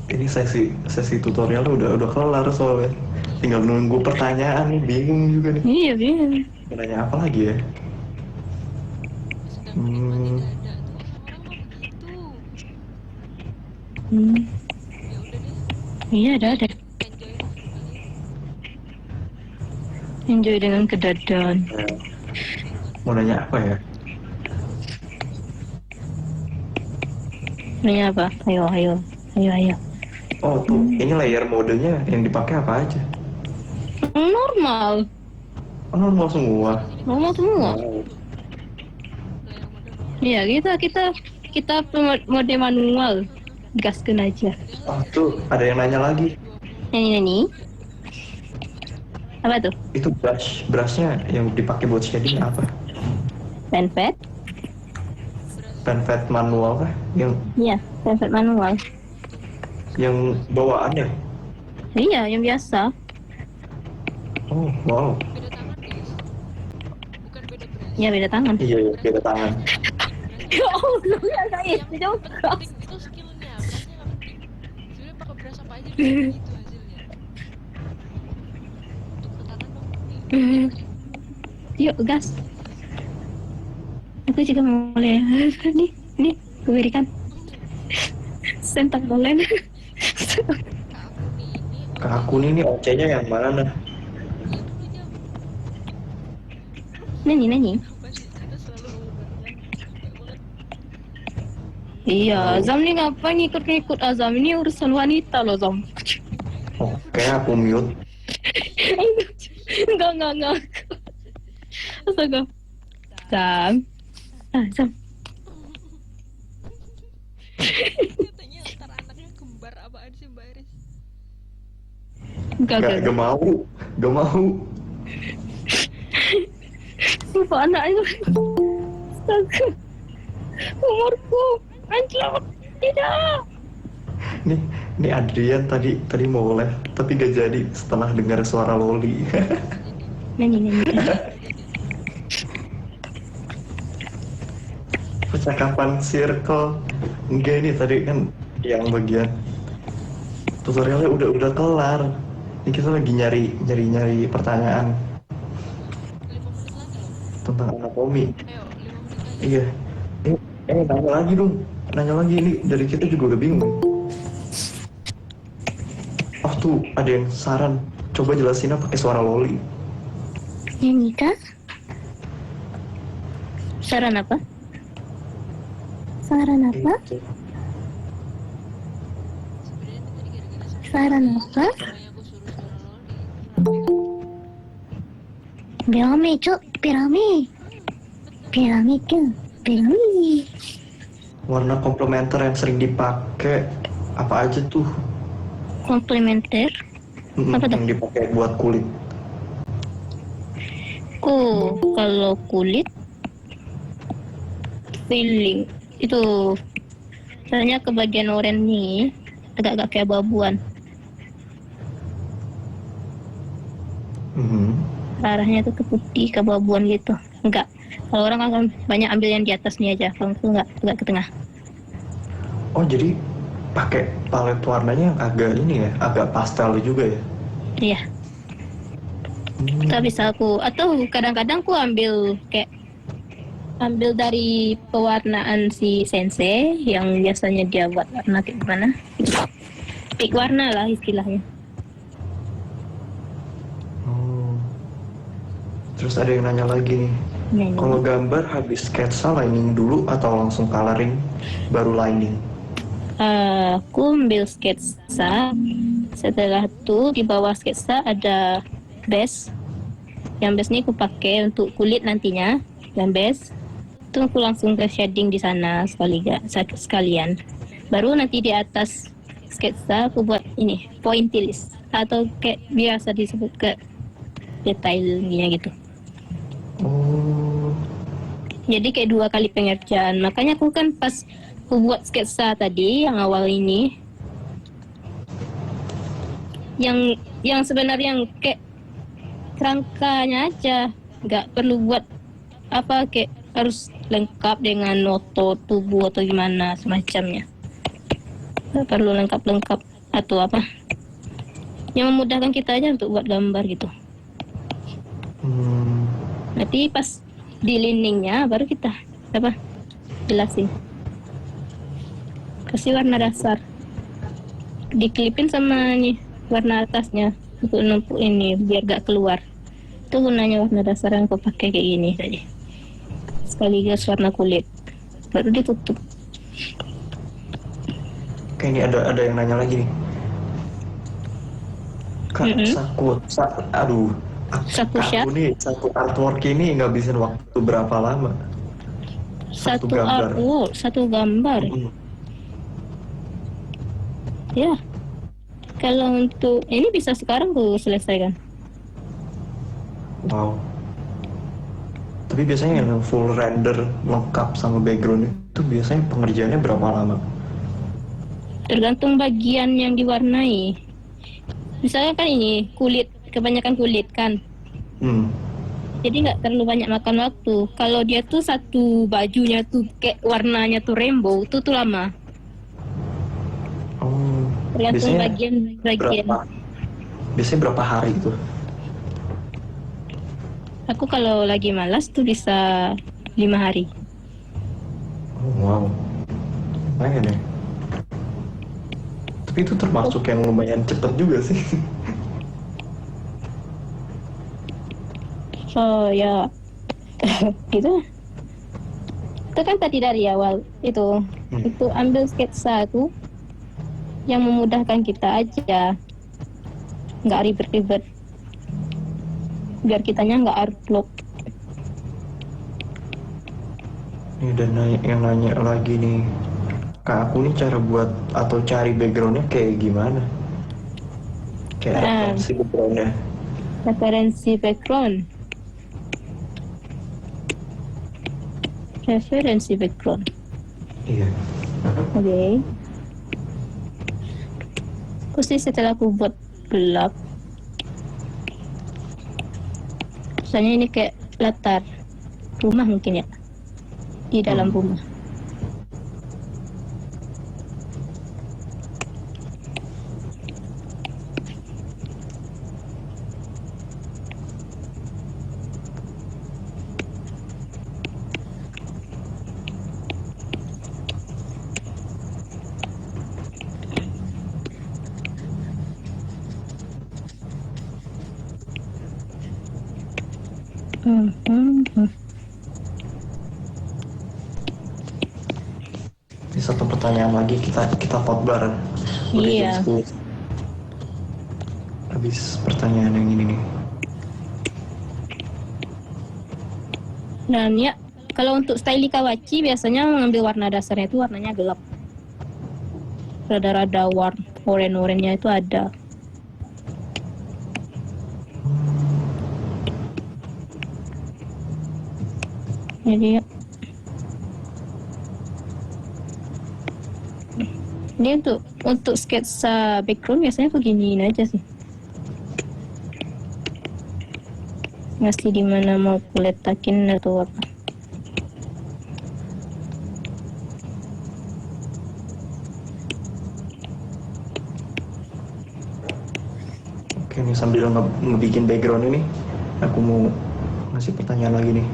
S6: Ini sesi tutorialnya udah kelar soalnya. Tinggal nunggu pertanyaan nih, bingung juga nih.
S5: Iya, iya.
S6: Mau nanya apa lagi ya?
S4: sedang menikmati dada tuh orang-orang mah begitu.
S5: Hmm.
S4: Ya udah deh,
S5: Iya, ada.
S4: enjoy lah kalian.
S5: Enjoy dengan kedadan.
S6: Mau nanya apa ya?
S5: Nanya apa? Ayo.
S6: Oh tuh, ini layer modenya yang dipakai apa aja?
S5: Normal.
S6: Oh, normal semua.
S5: Normal semua.
S6: Wow.
S5: Iya, kita mode manual. Gaskeun aja.
S6: Oh tuh, ada yang nanya lagi.
S5: Nani. Apa tuh?
S6: Itu brushnya yang dipakai buat shading apa?
S5: Penvet?
S6: Penvet manual kah?
S5: Iya, penvet manual.
S6: Yang bawaan ya?
S5: Iya, yang biasa.
S6: Oh wow.
S4: Beda tangan guys, bukan beda beras.
S5: Iya, beda tangan.
S6: Iya, beda tangan.
S5: Ya Allah, enggak
S4: Yang
S5: itu jauh.
S4: penting itu skillnya, beratnya nggak penting. Sebenarnya pakai beras apa aja bisa gitu hasilnya. Untuk tatanan dong nih.
S5: Yuk, gas. Aku juga mau mulai. Nih, gue berikan. Sentak bolen.
S6: Ke aku nih OC-nya yang mana?
S5: Nani.
S4: Apa sih kita selalu ngomong capek banget.
S5: Iya, Azam nih ngapain ngikut Azam? Ini urusan wanita loh, Zam.
S6: Oke, aku mute.
S5: Enggak. Astaga. Zam. Zam.
S4: Katanya ntar anaknya kembar apaan sih Mbak Iris?
S6: Gak mau.
S5: Siapa anaknya? Astaga. Umurku anjlok. Tidak.
S6: Nih Adrian tadi mau live tapi gak jadi setelah dengar suara Loli.
S5: Nani.
S6: Percakapan circle. Enggak, ini tadi kan yang bagian tutorialnya udah kelar. Ini kita lagi nyari pertanyaan
S4: 5 menit lagi loh.
S6: tentang anatomi.
S4: Ayo, 5 menit lagi.
S6: Iya. Nanya lagi dong. Nanya lagi, ini dari kita juga udah bingung. Oh tuh, ada yang saran. Coba jelasinnya pakai suara Loli.
S5: Nyanyi kah? Saran apa?
S4: Sebenarnya ini tadi gara-gara
S5: Saran apa?
S4: semuanya aku suruh suara Loli.
S5: Pirami, Cuk. Pirami kan. Pirami.
S6: Warna komplementer yang sering dipakai apa aja tuh?
S5: Komplementer. Apa tuh?
S6: Yang dipakai buat kulit.
S5: Kalau kulit feeling itu soalnya ke bagian oranye nih agak-agak kayak abu-abuan. Arahnya tuh ke putih, ke abu-abuan gitu. Enggak. Kalau orang akan banyak ambil yang di atas nih aja. Kalau itu enggak, agak ke tengah.
S6: Oh jadi pakai palet warnanya yang agak ini ya, agak pastel juga ya?
S5: Iya. Itu bisa aku atau kadang-kadang aku ambil dari pewarnaan si sensei yang biasanya dia buat warna kayak gimana. Pik warna lah istilahnya.
S6: Oh. Terus ada yang nanya lagi nih.
S5: Nyanyi.
S6: Kalau gambar habis sketsa lining dulu atau langsung coloring baru lining?
S5: Aku ambil sketsa. Setelah itu di bawah sketsa ada base Yang base ini aku pakai untuk kulit nantinya. Yang base itu aku langsung ke shading di sana sekalian. Baru nanti di atas sketsa aku buat ini pointillis atau kayak biasa disebut ke detailnya gitu.
S6: Oh,
S5: Jadi kayak 2 kali pengerjaan. Makanya aku kan pas aku buat sketsa tadi yang awal ini, yang sebenarnya yang kayak kerangkanya aja, nggak perlu buat apa kayak harus lengkap dengan otot tubuh atau gimana semacamnya. Nggak perlu lengkap-lengkap atau apa. Yang memudahkan kita aja untuk buat gambar gitu. Nanti pas di liningnya baru kita apa jelasin. Kasih warna dasar. Diklipin sama nih warna atasnya untuk numpuk ini biar gak keluar. Itu gunanya warna dasar yang aku pakai kayak gini tadi. Sekaligus warna kulit. Baru ditutup.
S6: Oke, ini ada yang nanya lagi nih. Kak, aduh.
S5: Saku
S6: Kak,
S5: shot.
S6: aku nih satu artwork ini ngabisin waktu berapa lama?
S5: Satu
S6: gambar.
S5: artwork, satu gambar. Ya. Kalau untuk ini bisa sekarang aku selesaikan.
S6: Wow. Tapi biasanya yang full render lengkap sama background itu biasanya pengerjaannya berapa lama?
S5: Tergantung bagian yang diwarnai. Misalnya kan ini kulit, kebanyakan kulit kan. Jadi nggak terlalu banyak makan waktu. Kalau dia tuh satu bajunya tuh kayak warnanya tuh rainbow, tuh lama.
S6: Oh.
S5: Tergantung
S6: Biasanya
S5: bagian.
S6: Biasanya berapa hari itu?
S5: Aku kalau lagi malas tuh bisa 5 hari.
S6: Oh, wow. Lumayan ya. Tapi itu termasuk yang lumayan cepet juga sih.
S5: So ya gitu. Itu kan tadi dari awal itu ambil sketsa tuh yang memudahkan kita aja, nggak ribet-ribet, biar kitanya nggak artlock.
S6: Nih dan yang nanya lagi nih, Kak, aku nih cara buat atau cari backgroundnya kayak gimana? Kayak referensi backgroundnya.
S5: Referensi background.
S6: Iya.
S5: Oke. Aku sih setelah aku buat gelap, misalnya ini kayak latar rumah mungkin ya, di dalam rumah.
S6: Ini satu pertanyaan lagi kita pot bareng. Udah
S5: Iya.
S6: jam 10. Habis pertanyaan yang ini nih.
S5: Dan ya, kalau untuk style kawachi biasanya mengambil warna dasarnya itu warnanya gelap. Rada-rada oranye-oranye itu ada. Jadi ya. Ini untuk sketsa background biasanya aku giniin aja sih. Ngasih di mana mau aku letakin atau apa.
S6: Oke nih sambil ngebikin background ini, aku mau ngasih pertanyaan lagi nih.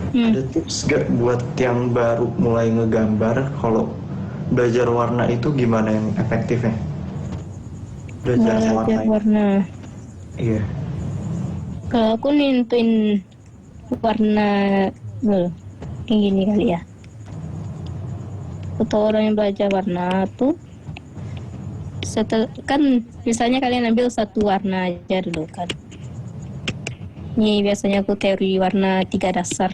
S6: Ada tips gak buat yang baru mulai ngegambar kalau belajar warna itu gimana yang efektifnya? Belajar
S5: warna.
S6: Iya.
S5: Kalau aku nentuin warna kayak gini kali ya. Atau orang yang belajar warna tuh kan misalnya kalian ambil satu warna aja dulu kan. Ini biasanya aku teori warna 3 dasar.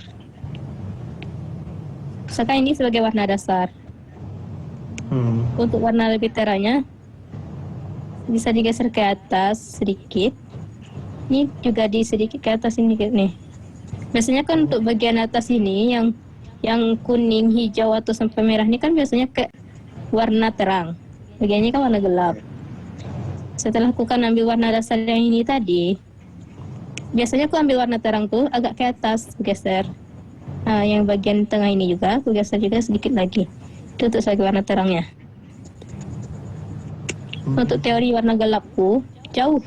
S5: Misalkan ini sebagai warna dasar. Untuk warna lebih terangnya bisa digeser ke atas sedikit. Ini juga di sedikit ke atas ini nih. Biasanya kan untuk bagian atas ini yang kuning, hijau atau sampai merah ini kan biasanya ke warna terang. Bagian ini kan warna gelap. Setelah aku kan ambil warna dasar yang ini tadi, biasanya aku ambil warna terang tuh agak ke atas, geser. Yang bagian tengah ini juga aku geser juga sedikit lagi. Itu untuk sebagai warna terangnya. Untuk teori warna gelapku jauh,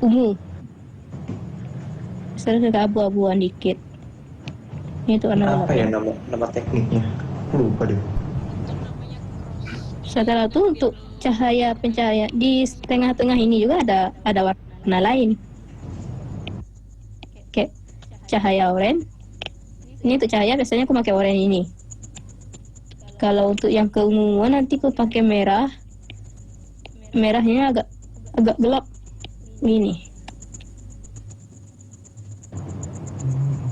S5: ungu. Geser ke abu-abuan dikit. Ini itu warna
S6: Apa
S5: gelap.
S6: ya nama tekniknya? Lupa deh.
S4: Itu namanya cross.
S5: Setelah itu untuk pencahaya di tengah-tengah ini juga ada warna lain. Kayak cahaya oranye. Ini untuk cahaya biasanya aku pakai oranye ini. Kalau untuk yang keunguan nanti aku pakai merah. Merahnya agak gelap. Ini.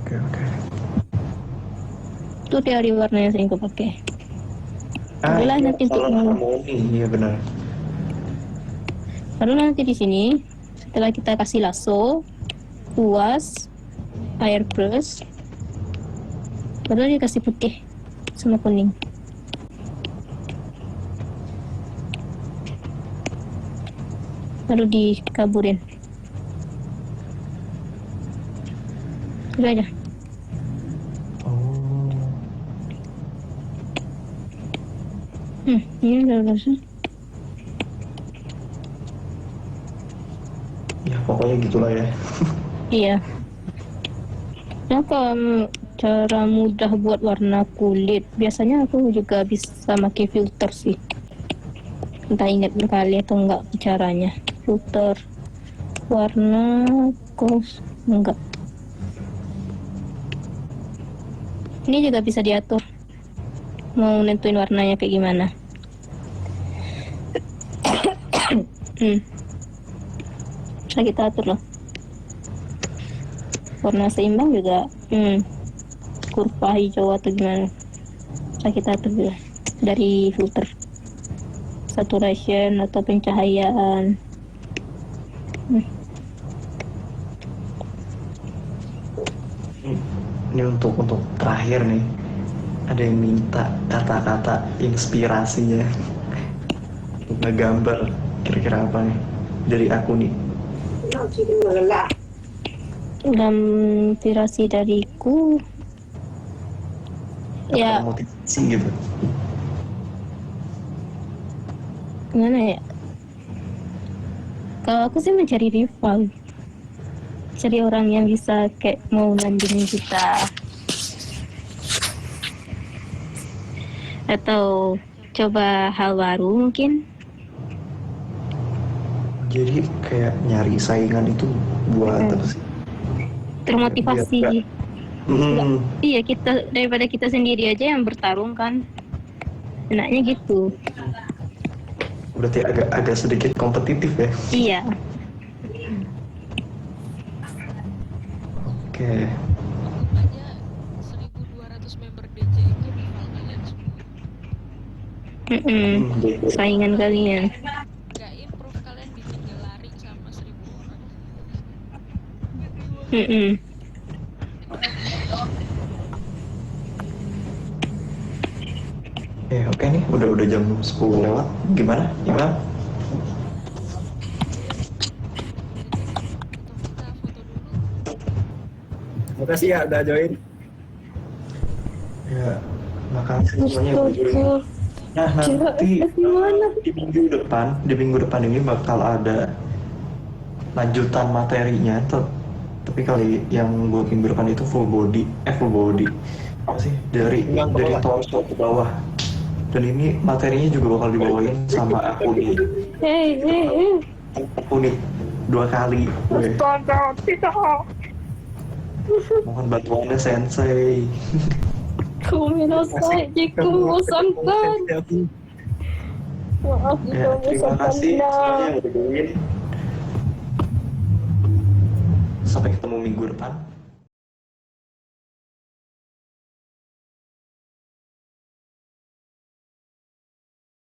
S6: Oke.
S5: Itu teori warna yang sering aku pakai. Barulah
S6: Iya,
S5: nanti untuk
S6: soal harmoni, iya benar.
S5: Baru nanti di sini setelah kita kasih lasso, kuas, airbrush, baru dikasih putih sama kuning. Baru dikaburin. Udah aja.
S6: Oh,
S5: Ini udah langsung.
S6: ya pokoknya gitulah ya.
S5: Iya. Nah, kalau cara mudah buat warna kulit, biasanya aku juga bisa pakai filter sih. Entah ingat kali atau enggak caranya. Filter warna enggak. Ini juga bisa diatur. Mau nentuin warnanya kayak gimana. Bisa kita atur loh. Warna seimbang juga kurva hijau atau gimana, bisa kita atur juga dari filter saturation atau pencahayaan.
S6: Ini untuk terakhir nih, ada yang minta kata-kata inspirasinya untuk ngegambar, kira-kira apa nih dari aku nih?
S5: Inspirasi dariku ya
S6: Motivasi gitu.
S5: gimana ya, kalau aku sih mencari rival, cari orang yang bisa kayak mau nandingin kita atau coba hal baru mungkin.
S6: Jadi kayak nyari saingan itu buat apa sih?
S5: Termotivasi.
S6: Hmm,
S5: Iya, kita daripada kita sendiri aja yang bertarung kan, enaknya gitu.
S6: berarti agak sedikit kompetitif ya.
S5: Iya.
S6: Oke.
S4: Anggap aja 1.200 member DC itu rival kalian semua.
S5: Saingan kalian.
S4: Gak improve kalian ditinggal lari sama 1.000 orang.
S6: Oke nih, udah jam 10 lewat. Gimana?
S4: Atau kita foto dulu.
S7: Makasih ya udah join.
S6: Ya, makasih semuanya udah join. Nah, nanti di minggu depan ini bakal ada lanjutan materinya tapi kali yang buat minggu depan itu full body apa sih dari torso ke bawah, dan ini materinya juga bakal dibawain sama aku nih aku nih 2 kali. Mohon bantuannya sensei.
S5: Komenasai, Jiku bosankan. Maaf
S6: Ya, terima kasih semuanya yang udah join. Sampai ketemu ketemu minggu depan.